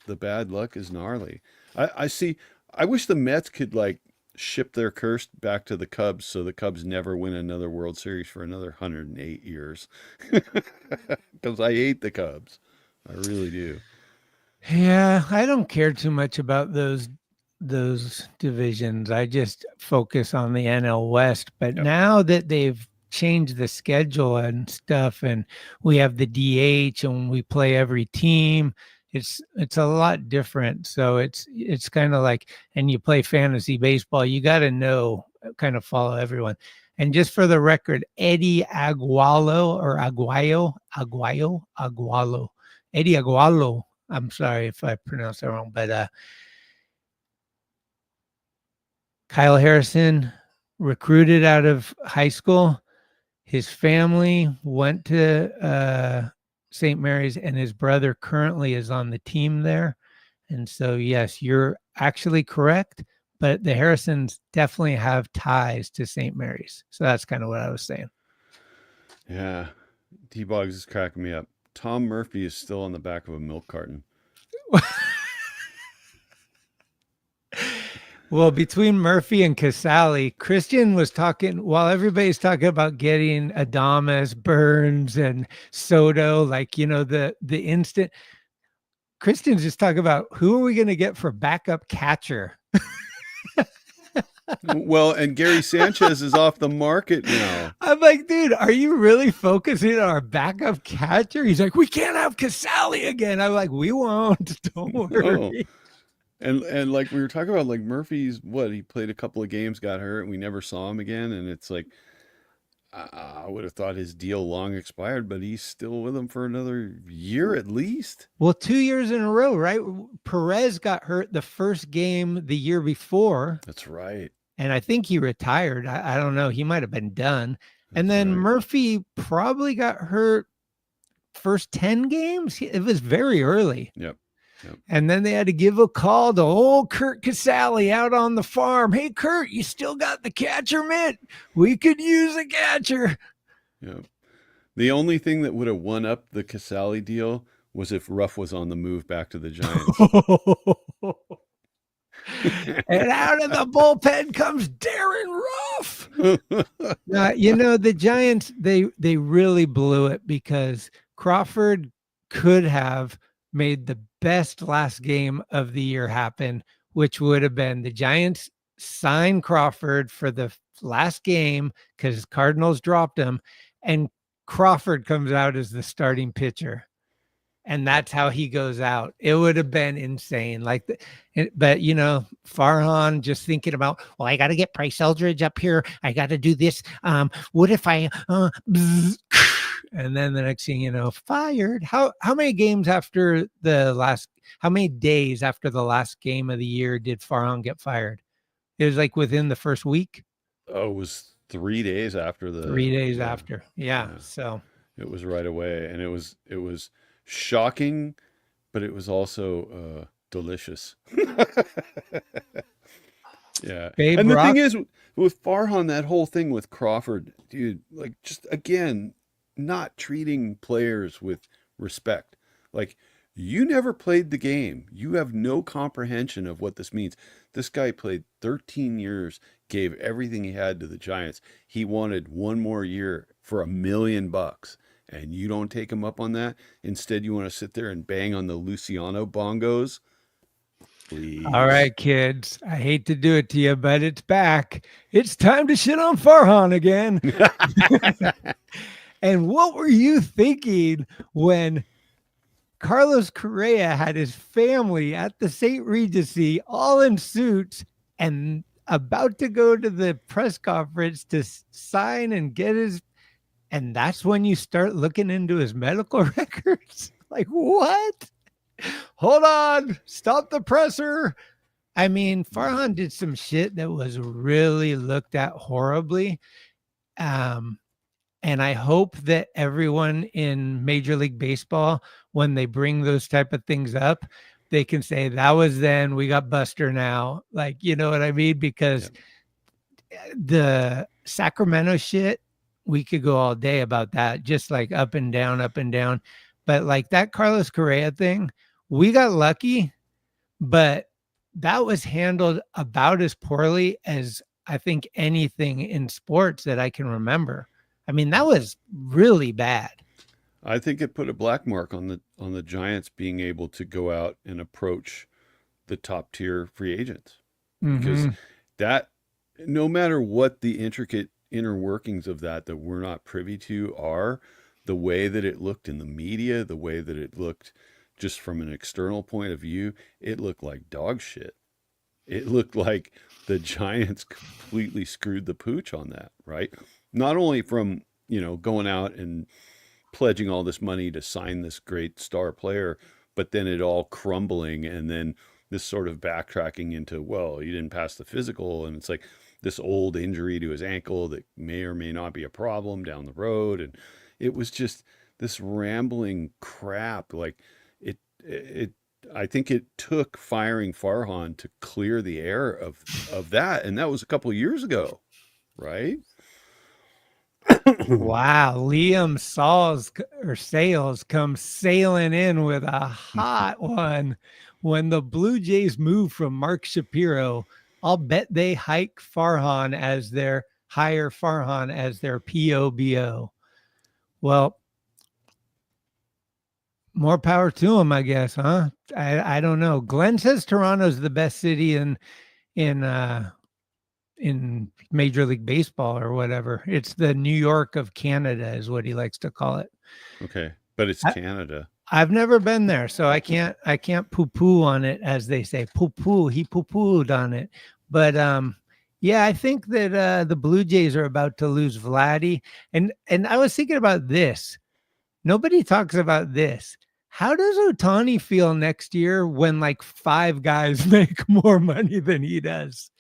the bad luck is gnarly. I see. I wish the Mets could like ship their curse back to the Cubs so the Cubs never win another World Series for another 108 years. Because I hate the Cubs. I really do. Yeah, I don't care too much about those divisions. I just focus on the NL West. But Yep. now that they've changed the schedule and stuff, and we have the DH and we play every team, it's a lot different. So it's kind of like, and you play fantasy baseball, you got to know, kind of follow everyone. And just for the record, Eddie Agualo or Agualo, Eddie Agualo. I'm sorry if I pronounced that wrong, but Kyle Harrison recruited out of high school. His family went to St. Mary's, and his brother currently is on the team there. And so, yes, you're actually correct, but the Harrisons definitely have ties to St. Mary's. So that's kind of what I was saying. Yeah. T-Boggs is cracking me up. Tom Murphy is still on the back of a milk carton. Well, between Murphy and Casale, Christian was talking while everybody's talking about getting Adames, Burns, and Soto, like, you know, the instant. Christian's just talking about who are we going to get for backup catcher? Well, and Gary Sanchez is off the market now. I'm like, dude, are you really focusing on our backup catcher? He's like, we can't have Casale again. I'm like, we won't. Don't worry. No. And like we were talking about, like Murphy's, he played a couple of games, got hurt, and we never saw him again. And it's like, I would have thought his deal long expired, but he's still with them for another year at least. Well, 2 years in a row, right? Perez got hurt the first game the year before. That's right. And I think he retired. I don't know. He might have been done. And then right. Murphy probably got hurt first 10 games. It was very early. Yep. And then they had to give a call to old Kurt Casale out on the farm. Hey, Kurt, you still got the catcher mitt? We could use a catcher. Yeah. The only thing that would have won up the Casale deal was if Ruff was on the move back to the Giants. And out of the bullpen comes Darren Ruff. You know, the Giants, they really blew it because Crawford could have made the best last game of the year happen, which would have been the Giants sign Crawford for the last game because Cardinals dropped him, and Crawford comes out as the starting pitcher. And that's how he goes out. It would have been insane. But, you know, Farhan just thinking about, well, I got to get Bryce Eldridge up here. I got to do this. What if I, and then the next thing you know, fired. How many games after how many days after the last game of the year did Farhan get fired? It was like within the first week. Oh, it was 3 days after 3 days after. Yeah. So it was right away. And it was shocking but it was also delicious. Yeah. Babe And the Rock. thing is, with Farhan, that whole thing with Crawford, dude, like, just again, not treating players with respect. Like, you never played the game. You have no comprehension of what this means. This guy played 13 years, gave everything he had to the Giants. He wanted one more year for $1 million, and you don't take him up on that. Instead, you want to sit there and bang on the Luciano bongos. Please. All right, kids. I hate to do it to you, but it's back. It's time to shit on Farhan again. And what were you thinking when Carlos Correa had his family at the St. Regency, all in suits, and about to go to the press conference to sign and get his, and that's when you start looking into his medical records? Like, what? Hold on, stop the presser. I mean, Farhan did some shit that was really looked at horribly. And I hope that everyone in Major League Baseball, when they bring those type of things up, they can say that was then, we got Buster now. Like, you know what I mean? Because the Sacramento shit, we could go all day about that, just like up and down, up and down. But like that Carlos Correa thing, we got lucky, but that was handled about as poorly as I think anything in sports that I can remember. I mean, that was really bad. I think it put a black mark on the Giants being able to go out and approach the top tier free agents, because that, no matter what the intricate inner workings of that we're not privy to are, the way that it looked in the media, the way that it looked just from an external point of view, it looked like dog shit. It looked like the Giants completely screwed the pooch on that, right? Not only from, going out and pledging all this money to sign this great star player, but then it all crumbling, and then this sort of backtracking into, well, you didn't pass the physical, and it's like this old injury to his ankle that may or may not be a problem down the road. And it was just this rambling crap. Like, I think it took firing Farhan to clear the air of that. And that was a couple of years ago, right? Wow. Liam Sales comes sailing in with a hot one. When the Blue Jays move from Mark Shapiro, I'll bet they hire Farhan as their POBO. Well, more power to him, I guess, huh? I don't know. Glenn says Toronto's the best city in Major League Baseball or whatever. It's the New York of Canada is what he likes to call it. Okay, but it's Canada. I've never been there, so I can't poo-poo on it, as they say. Poo-poo, he poo-pooed on it. But yeah, I think that the Blue Jays are about to lose Vladdy. And I was thinking about this. Nobody talks about this. How does Ohtani feel next year when like 5 guys make more money than he does?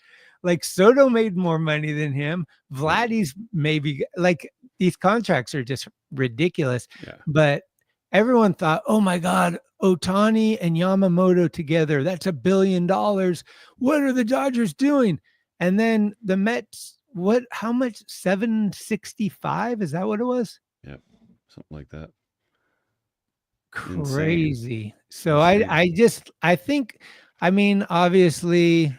Like Soto made more money than him. Vladdy's maybe, like, these contracts are just ridiculous. Yeah. But everyone thought, oh my God, Ohtani and Yamamoto together, that's $1 billion. What are the Dodgers doing? And then the Mets, how much? 765? Is that what it was? Yep. Something like that. Crazy. Insane. So I think, I mean, obviously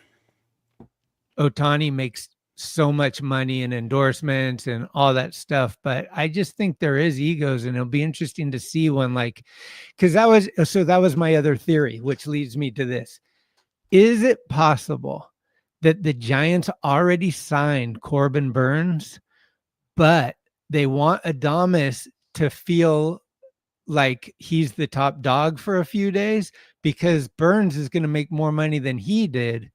Ohtani makes so much money in endorsements and all that stuff, but I just think there is egos, and it'll be interesting to see when, like, because that was my other theory, which leads me to this. Is it possible that the Giants already signed Corbin Burns, but they want Adames to feel like he's the top dog for a few days because Burns is going to make more money than he did?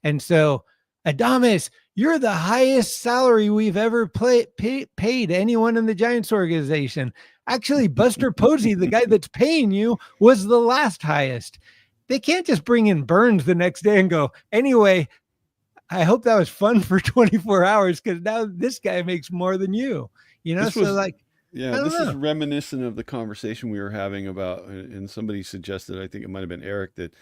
And so, Adames, you're the highest salary we've ever paid anyone in the Giants organization. Actually, Buster Posey, the guy that's paying you, was the last highest. They can't just bring in Burns the next day and go, anyway, I hope that was fun for 24 hours because now this guy makes more than you. Yeah, I don't this is know. reminiscent of the conversation we were having about, and somebody suggested, I think it might have been Eric, that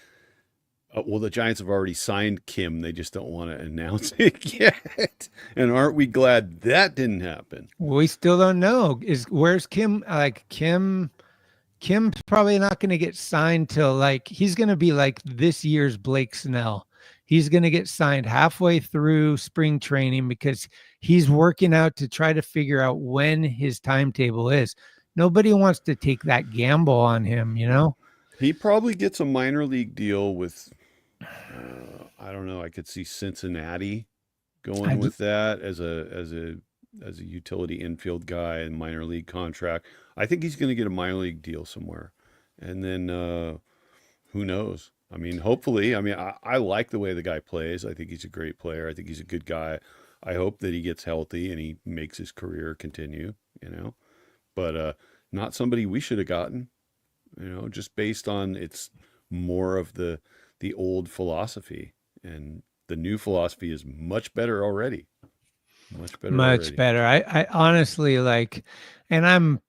well, the Giants have already signed Kim. They just don't want to announce it yet. And aren't we glad that didn't happen? We still don't know. Where's Kim? Kim's probably not going to get signed till like he's going to be like this year's Blake Snell. He's going to get signed halfway through spring training because he's working out to try to figure out when his timetable is. Nobody wants to take that gamble on him, you know? He probably gets a minor league deal with, I don't know. I could see Cincinnati going I, with that as a utility infield guy and minor league contract. I think he's going to get a minor league deal somewhere, and then who knows? I mean, hopefully. I mean, I like the way the guy plays. I think he's a great player. I think he's a good guy. I hope that he gets healthy and he makes his career continue. But not somebody we should have gotten. Just based on it's more of the old philosophy, and the new philosophy is much better already. Much better much already. better. I honestly like, and I'm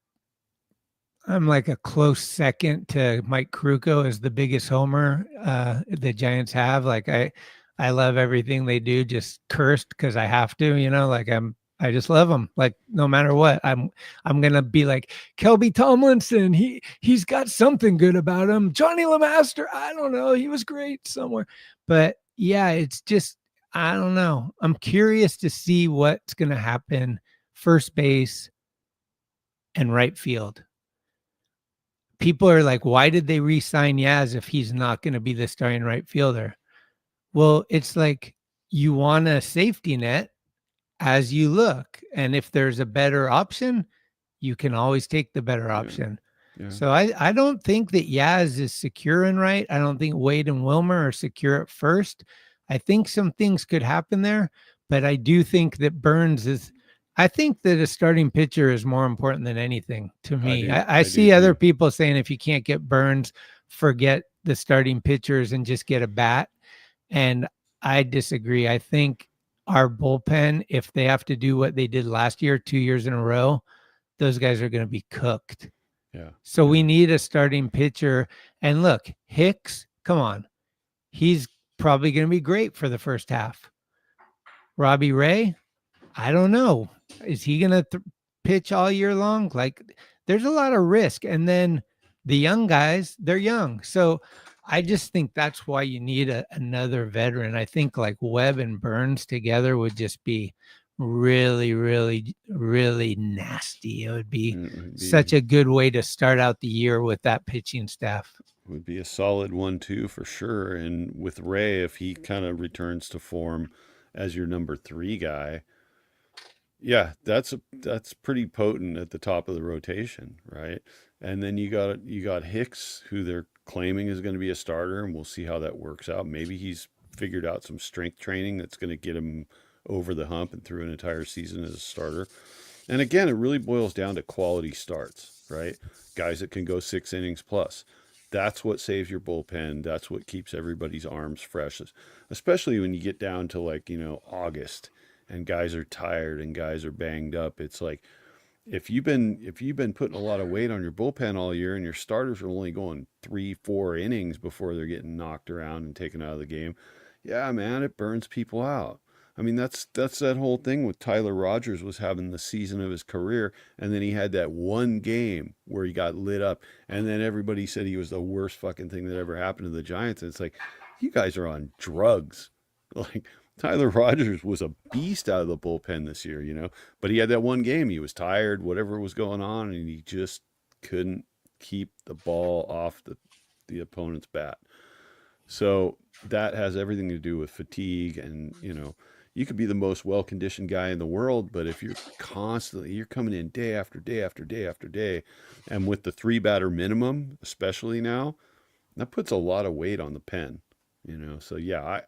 like a close second to Mike Krukow as the biggest homer the Giants have. Like I love everything they do, just cursed because I have to, like I just love them. Like no matter what, I'm gonna be like Kelby Tomlinson. He's got something good about him. Johnny LeMaster, I don't know, he was great somewhere, but yeah, it's just I don't know. I'm curious to see what's gonna happen first base and right field. People are like, why did they re-sign Yaz if he's not going to be the starting right fielder? Well, it's like you want a safety net as you look. And if there's a better option, you can always take the better option. Yeah. So I don't think that Yaz is secure in right. I don't think Wade and Wilmer are secure at first. I think some things could happen there, but I do think that Burns is I think that a starting pitcher is more important than anything to me. I see other people saying if you can't get Burns, forget the starting pitchers and just get a bat. And I disagree. I think our bullpen, if they have to do what they did last year, 2 years in a row, those guys are going to be cooked. Yeah. So we need a starting pitcher. And look, Hicks, come on. He's probably going to be great for the first half. Robbie Ray, I don't know. Is he going to pitch all year long? Like there's a lot of risk. And then the young guys, they're young. So I just think that's why you need another veteran. I think like Webb and Burns together would just be really, really, really nasty. It would be such a good way to start out the year with that pitching staff. Would be a solid 1-2 for sure. And with Ray, if he kind of returns to form as your number 3 guy, yeah, that's pretty potent at the top of the rotation, right? And then you got Hicks, who they're claiming is going to be a starter, and we'll see how that works out. Maybe he's figured out some strength training that's going to get him over the hump and through an entire season as a starter. And again, it really boils down to quality starts, right? Guys that can go 6 innings plus. That's what saves your bullpen. That's what keeps everybody's arms fresh, especially when you get down to like, August and guys are tired and guys are banged up. It's like if you've been putting a lot of weight on your bullpen all year and your starters are only going 3-4 innings before they're getting knocked around and taken out of the game, yeah, man, it burns people out. I mean, that's that whole thing with Tyler Rogers was having the season of his career, and then he had that one game where he got lit up, and then everybody said he was the worst fucking thing that ever happened to the Giants. And it's like, you guys are on drugs. Like, Tyler Rogers was a beast out of the bullpen this year, but he had that one game. He was tired, whatever was going on, and he just couldn't keep the ball off the opponent's bat. So that has everything to do with fatigue. And, you could be the most well-conditioned guy in the world, but if you're coming in day after day after day after day, and with the 3-batter minimum, especially now, that puts a lot of weight on the pen, So yeah,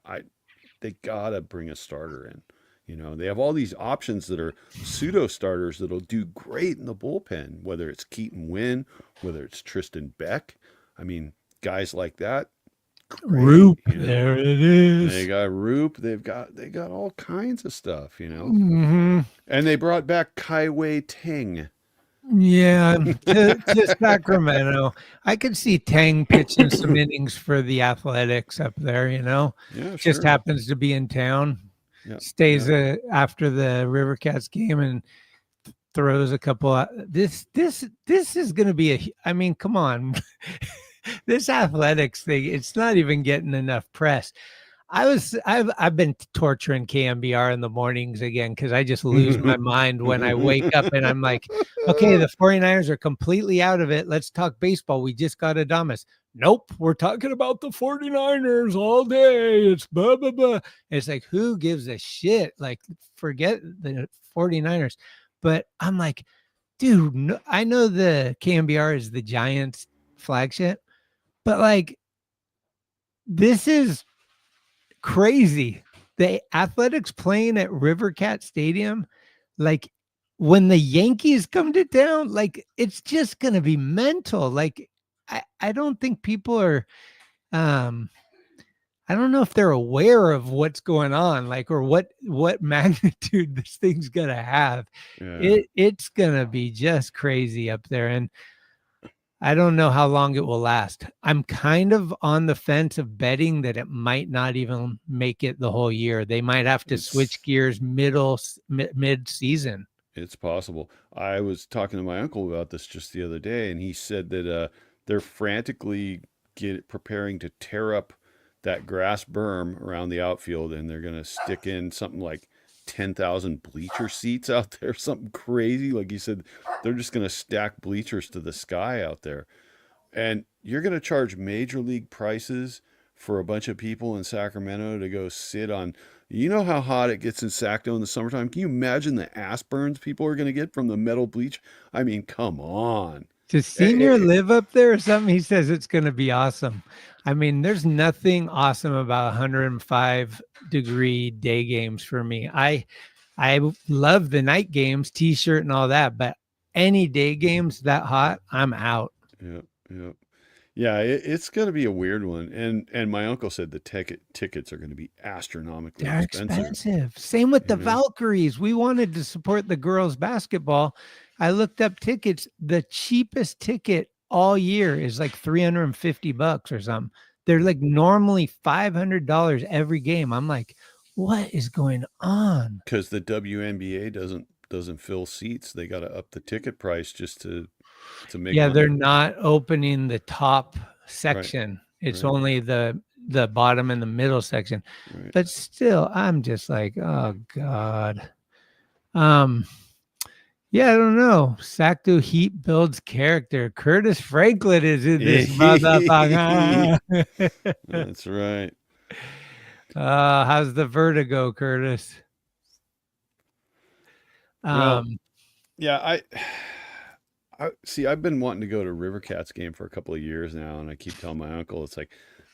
they gotta bring a starter in. They have all these options that are pseudo starters that'll do great in the bullpen, whether it's Keaton Wynn, whether it's Tristan Beck. I mean, guys like that. Great, Roop, there it is. They got Roop. They got all kinds of stuff, Mm-hmm. And they brought back Kai Wei Ting. Yeah, to Sacramento. I could see Tang pitching some innings for the Athletics up there, Yeah, just sure. happens to be in town. Yeah, Stays yeah. after the River Cats game and throws a couple this is going to be I mean, come on. This Athletics thing, it's not even getting enough press. I've been torturing KMBR in the mornings again because I just lose my mind when I wake up and I'm like, okay, the 49ers are completely out of it. Let's talk baseball. We just got Adames. Nope, we're talking about the 49ers all day. It's blah, blah, blah. It's like, who gives a shit? Like, forget the 49ers. But I'm like, dude, no, I know the KMBR is the Giants flagship, but like, this is crazy. The Athletics playing at River Cat Stadium, like when the Yankees come to town, like it's just gonna be mental. Like I don't think people are I don't know if they're aware of what's going on, like, or what magnitude this thing's gonna have. Yeah. It's gonna be just crazy up there. And I don't know how long it will last. I'm kind of on the fence of betting that it might not even make it the whole year. They might have to switch gears mid-season. It's possible. I was talking to my uncle about this just the other day, and he said that they're frantically preparing to tear up that grass berm around the outfield, and they're going to stick in something like 10,000 bleacher seats out there, something crazy. Like you said, they're just going to stack bleachers to the sky out there. And you're going to charge major league prices for a bunch of people in Sacramento to go sit on. You know how hot it gets in Sacto in the summertime? Can you imagine the ass burns people are going to get from the metal bleach? I mean, come on. Does Senior live up there or something? He says it's going to be awesome. I mean, there's nothing awesome about 105-degree day games for me. I love the night games, t-shirt and all that, but any day games that hot, I'm out. Yeah, it's going to be a weird one. And my uncle said the tickets are going to be astronomically expensive. Same with the Valkyries. We wanted to support the girls basketball. I looked up tickets. The cheapest ticket all year is like $350 or something. They're like normally $500 every game. I'm like, what is going on? Because the WNBA doesn't fill seats. They got to up the ticket price just to make money. They're not opening the top section. Right. It's only the bottom and the middle section. Right. But still, I'm just like, oh God. Yeah, I don't know. Sacto Heat builds character. Curtis Franklin is in this motherfucker. That's right. How's the vertigo, Curtis? Well, yeah, I see. I've been wanting to go to River Cats game for a couple of years now, and I keep telling my uncle, it's like,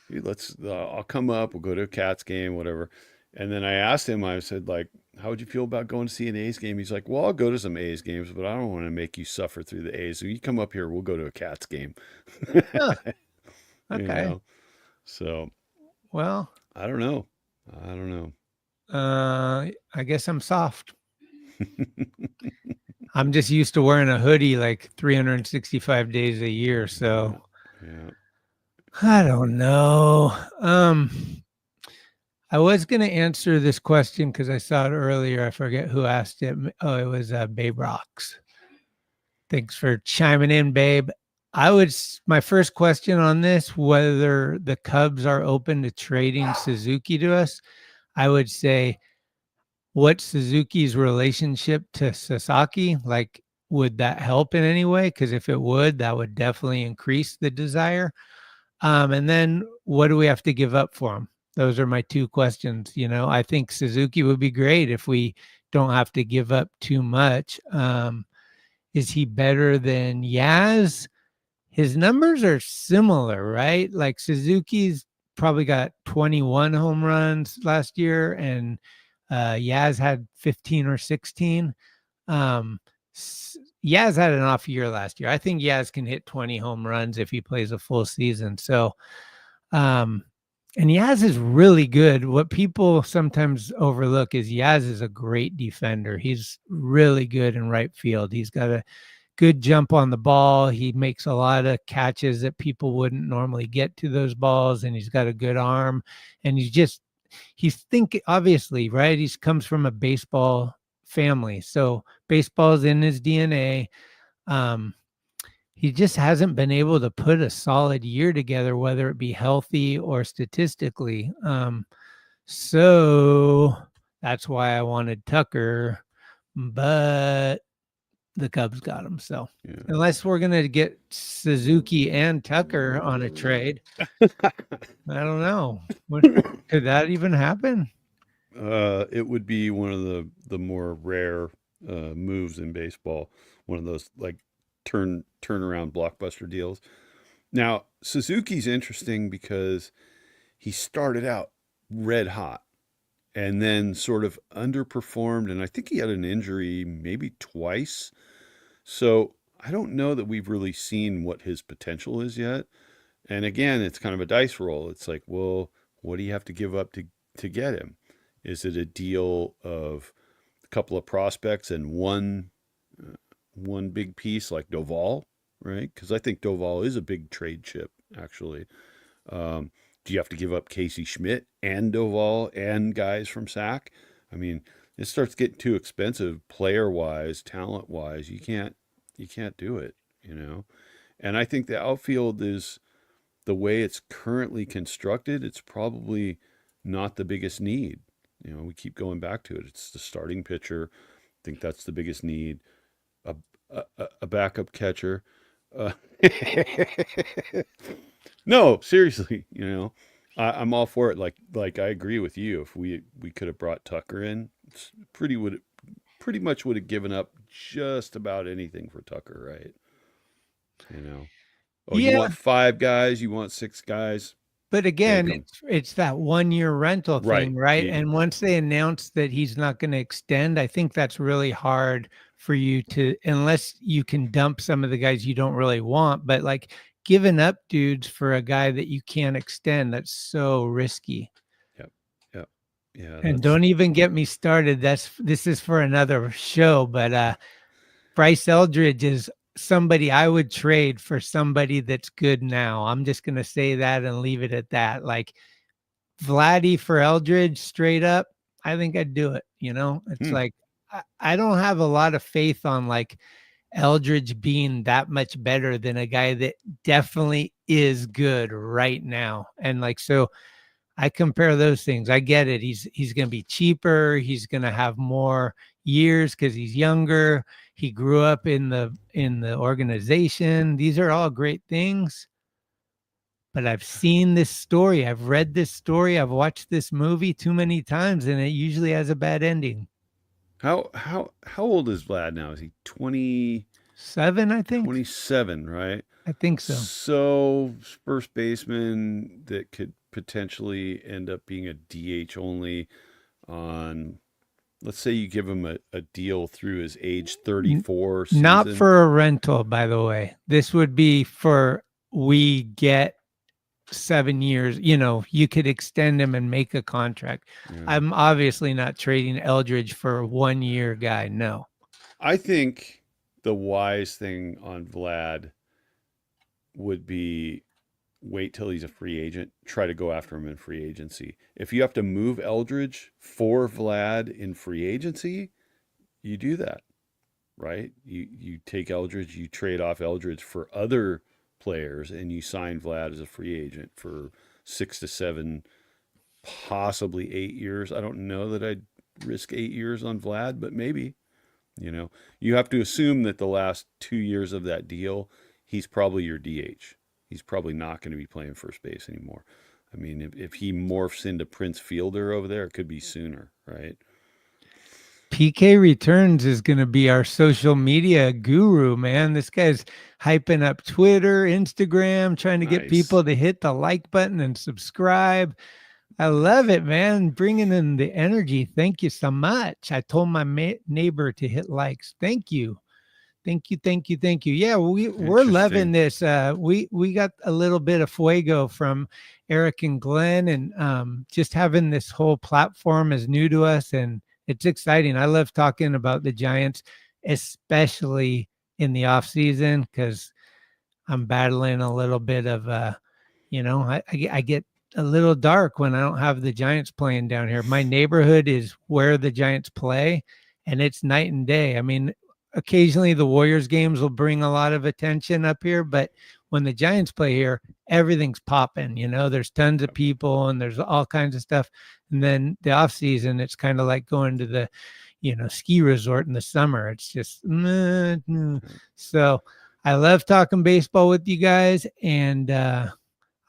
dude, I'll come up. We'll go to a Cats game, whatever. And then I asked him, I said, like, how would you feel about going to see an A's game? He's like, well, I'll go to some A's games, but I don't want to make you suffer through the A's. So you come up here, we'll go to a Cats game. Okay. So, well, I don't know. I guess I'm soft. I'm just used to wearing a hoodie like 365 days a year. So I don't know. I was going to answer this question because I saw it earlier. I forget who asked it. Oh, it was Babe Rocks. Thanks for chiming in, Babe. My first question on this, whether the Cubs are open to trading Suzuki to us, I would say, what's Suzuki's relationship to Sasaki? Like, would that help in any way? Because if it would, that would definitely increase the desire. And then what do we have to give up for him? Those are my two questions. I think Suzuki would be great if we don't have to give up too much. Is he better than Yaz? His numbers are similar, right? Like Suzuki's probably got 21 home runs last year, and Yaz had 15 or 16. Yaz had an off year last year. I think Yaz can hit 20 home runs if he plays a full season. So, and Yaz is really good. What people sometimes overlook is Yaz is a great defender. He's really good in right field. He's got a good jump on the ball. He makes a lot of catches that people wouldn't normally get to those balls, and he's got a good arm. And he's thinking, obviously, right? He comes from a baseball family, so baseball's in his DNA. He just hasn't been able to put a solid year together, whether it be healthy or statistically. So that's why I wanted Tucker, but the Cubs got him. So unless we're going to get Suzuki and Tucker on a trade, I don't know. Could that even happen? It would be one of the more rare moves in baseball. One of those like turnaround blockbuster deals. Now, Suzuki's interesting because he started out red hot and then sort of underperformed, and I think he had an injury maybe twice. So I don't know that we've really seen what his potential is yet. And again, it's kind of a dice roll. It's like, well, what do you have to give up to get him? Is it a deal of a couple of prospects and one big piece like Doval, right? Because I think Doval is a big trade chip, actually. Do you have to give up Casey Schmidt and Doval and guys from SAC? I mean, it starts getting too expensive player-wise, talent-wise. You can't do it, you know? And I think the outfield is, the way it's currently constructed, it's probably not the biggest need. You know, we keep going back to it. It's the starting pitcher. I think that's the biggest need. A backup catcher. No, seriously, you know, I'm all for it. Like I agree with you. If we could have brought Tucker in, it's pretty much would have given up just about anything for Tucker, right? You know, you want 5 guys, you want 6 guys. But again, it's that 1-year rental thing, right? And once they announce that he's not going to extend, I think that's really hard for you to, unless you can dump some of the guys you don't really want. But like giving up dudes for a guy that you can't extend, that's so risky. Yep. Yeah. And don't even get me started. This is for another show, but Bryce Eldridge is somebody I would trade for somebody that's good now. I'm just going to say that and leave it at that. Like Vladdy for Eldridge straight up, I think I'd do it. You know, it's like, I don't have a lot of faith on like Eldridge being that much better than a guy that definitely is good right now. And like, so I compare those things. I get it. He's going to be cheaper. He's going to have more years because he's younger. He grew up in the organization. These are all great things. But I've seen this story. I've read this story. I've watched this movie too many times, and it usually has a bad ending. How old is Vlad now? Is he 27, I think? 27, right? I think so. So first baseman that could potentially end up being a DH only on, let's say you give him a deal through his age 34 season. Not for a rental, by the way. This would be for, we get 7 years, you know, you could extend him and make a contract. Yeah. I'm obviously not trading Eldridge for a 1-year guy. No. I think the wise thing on Vlad would be wait till he's a free agent, try to go after him in free agency. If you have to move Eldridge for Vlad in free agency, you do that, right? You take Eldridge, you trade off Eldridge for other players, and you sign Vlad as a free agent for 6 to 7, possibly 8 years. I don't know that I'd risk 8 years on Vlad, but maybe. You know, you have to assume that the last 2 years of that deal, he's probably your DH. He's probably not going to be playing first base anymore. I mean, if he morphs into Prince Fielder over there, it could be sooner, right? PK Returns is going to be our social media guru, man. This guy's hyping up Twitter, Instagram, trying to get people to hit the like button and subscribe. I love it, man. Bringing in the energy. Thank you so much. I told my neighbor to hit likes. Thank you. Thank you. Yeah, we're loving this. We got a little bit of fuego from Eric and Glenn, and just having this whole platform is new to us, and it's exciting. I love talking about the Giants, especially in the off season because I'm battling a little bit of, I get a little dark when I don't have the Giants playing down here. My neighborhood is where the Giants play, and it's night and day. I mean, occasionally the Warriors games will bring a lot of attention up here, but when the Giants play here, everything's popping. There's tons of people and there's all kinds of stuff. And then the off season, it's kind of like going to the, ski resort in the summer. It's just so. I love talking baseball with you guys, and I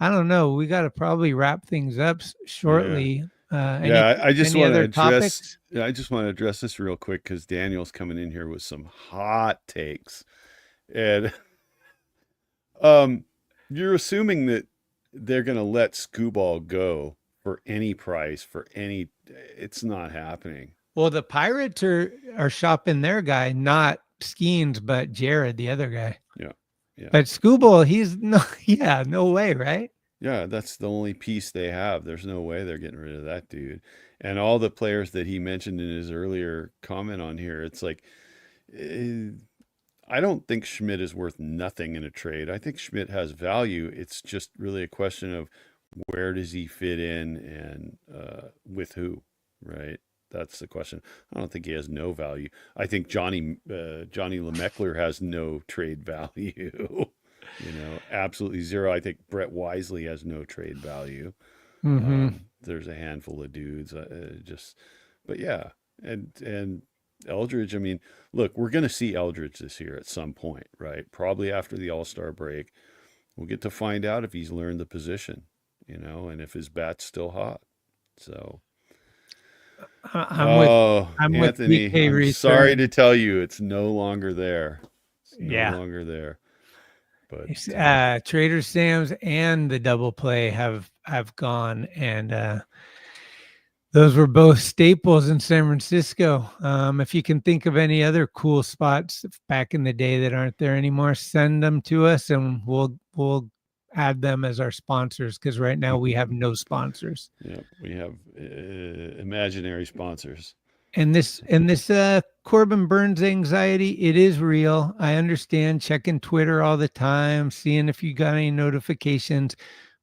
don't know. We got to probably wrap things up shortly. I just any want to other address. topics? I just want to address this real quick because Daniel's coming in here with some hot takes, and you're assuming that they're going to let Screwball go for any price for any. It's not happening. Well, the Pirates are shopping their guy, not Skeens, but Jared, the other guy. Yeah. But Screwball, he's no way, right? Yeah, that's the only piece they have. There's no way they're getting rid of that dude. And all the players that he mentioned in his earlier comment on here, it's like, I don't think Schmidt is worth nothing in a trade. I think Schmidt has value. It's just really a question of where does he fit in and with who, right? That's the question. I don't think he has no value. I think Johnny LeMeckler has no trade value. Absolutely zero. I think Brett Wisely has no trade value. There's a handful of dudes, but yeah, and Eldridge. I mean, look, we're going to see Eldridge this year at some point, right? Probably after the All-Star break, we'll get to find out if he's learned the position, and if his bat's still hot. So. I'm Anthony, with DK I'm Research. sorry to tell you, it's no longer there. It's no longer there. But Trader Sam's and the Double Play have gone, and those were both staples in San Francisco. If you can think of any other cool spots back in the day that aren't there anymore, send them to us, and we'll add them as our sponsors, because right now we have no sponsors. Yeah, we have imaginary sponsors. And this Corbin Burns anxiety, it is real. I understand checking Twitter all the time, seeing if you got any notifications,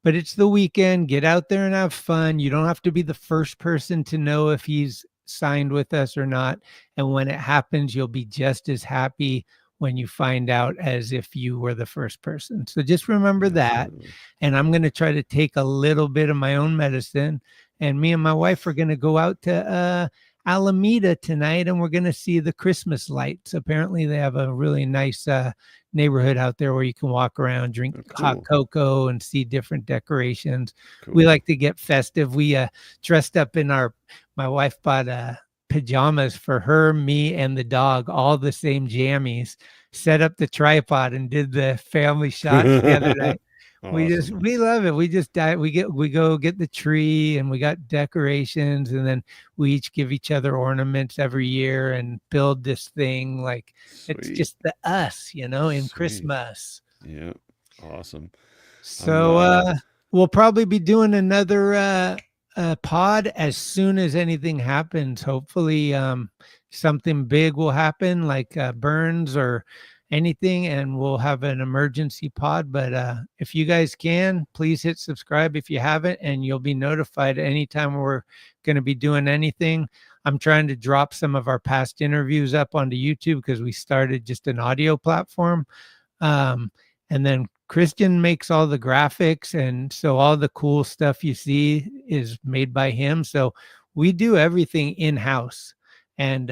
but it's the weekend. Get out there and have fun. You don't have to be the first person to know if he's signed with us or not. And when it happens, you'll be just as happy when you find out as if you were the first person. So just remember that. And I'm going to try to take a little bit of my own medicine. And me and my wife are going to go out to Alameda tonight, and we're going to see the Christmas lights. Apparently they have a really nice neighborhood out there where you can walk around, drink hot cocoa, and see different decorations. Cool. We like to get festive. We dressed up in my wife bought pajamas for her, me, and the dog, all the same jammies, set up the tripod and did the family shots the other night. Awesome. We love it. We go get the tree, and we got decorations, and then we each give each other ornaments every year and build this thing. Like, sweet. It's just the us, in sweet. Christmas. Yeah. Awesome. So we'll probably be doing another pod as soon as anything happens. Hopefully something big will happen, like Burns or anything, and we'll have an emergency pod. But if you guys can, please hit subscribe if you haven't, and you'll be notified anytime we're going to be doing anything. I'm trying to drop some of our past interviews up onto YouTube because we started just an audio platform, and then Christian makes all the graphics, and so all the cool stuff you see is made by him. So we do everything in-house, and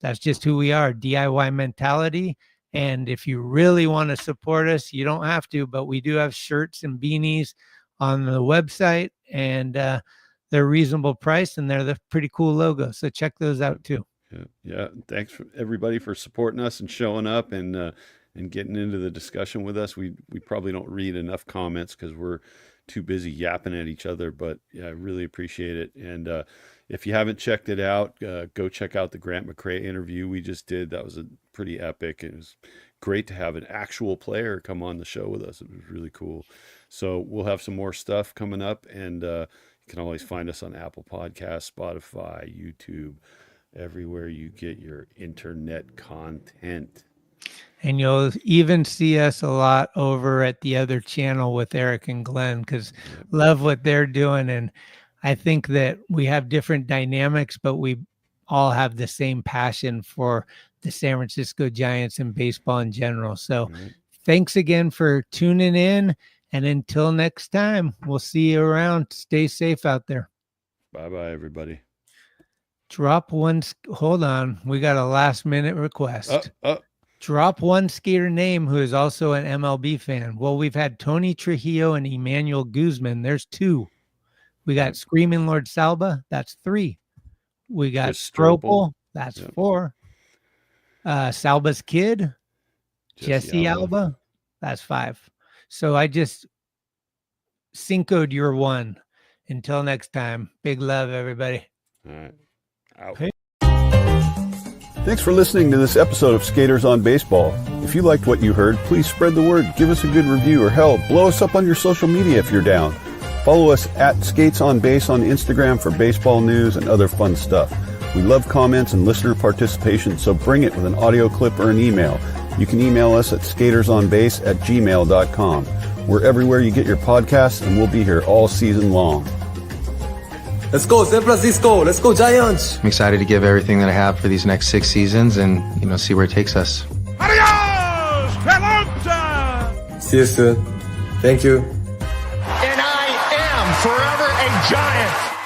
that's just who we are, DIY mentality. And if you really want to support us, you don't have to, but we do have shirts and beanies on the website, and they're reasonable price, and they're the pretty cool logo. So check those out too. Yeah. Thanks for everybody for supporting us and showing up and getting into the discussion with us. We probably don't read enough comments because we're too busy yapping at each other, but yeah, I really appreciate it. And if you haven't checked it out, go check out the Grant McCrae interview we just did. That was a pretty epic. It was great to have an actual player come on the show with us. It was really cool. So we'll have some more stuff coming up, and you can always find us on Apple Podcasts, Spotify, YouTube, everywhere you get your internet content. And you'll even see us a lot over at the other channel with Eric and Glenn, because love what they're doing. And I think that we have different dynamics, but we all have the same passion for the San Francisco Giants and baseball in general. So thanks again for tuning in. And until next time, we'll see you around. Stay safe out there. Bye-bye, everybody. Drop one. Hold on. We got a last minute request. Drop one skater name who is also an MLB fan. Well, we've had Tony Trujillo and Emmanuel Guzman. There's 2. We got Screaming Lord Salba. That's 3. We got Stropel. That's 4. Salba's kid, Jesse Alba. That's 5. So I just cincoed your 1. Until next time, big love, everybody. All right. Out. Hey. Thanks for listening to this episode of Skaters on Baseball. If you liked what you heard, please spread the word, give us a good review, or hell, blow us up on your social media if you're down. Follow us at Skates on Base on Instagram for baseball news and other fun stuff. We love comments and listener participation, so bring it with an audio clip or an email. You can email us at skatersonbase@gmail.com. We're everywhere you get your podcasts, and we'll be here all season long. Let's go, San Francisco. Let's go, Giants. I'm excited to give everything that I have for these next 6 seasons and, see where it takes us. Adios, Pelota! See you soon. Thank you. And I am forever a Giant.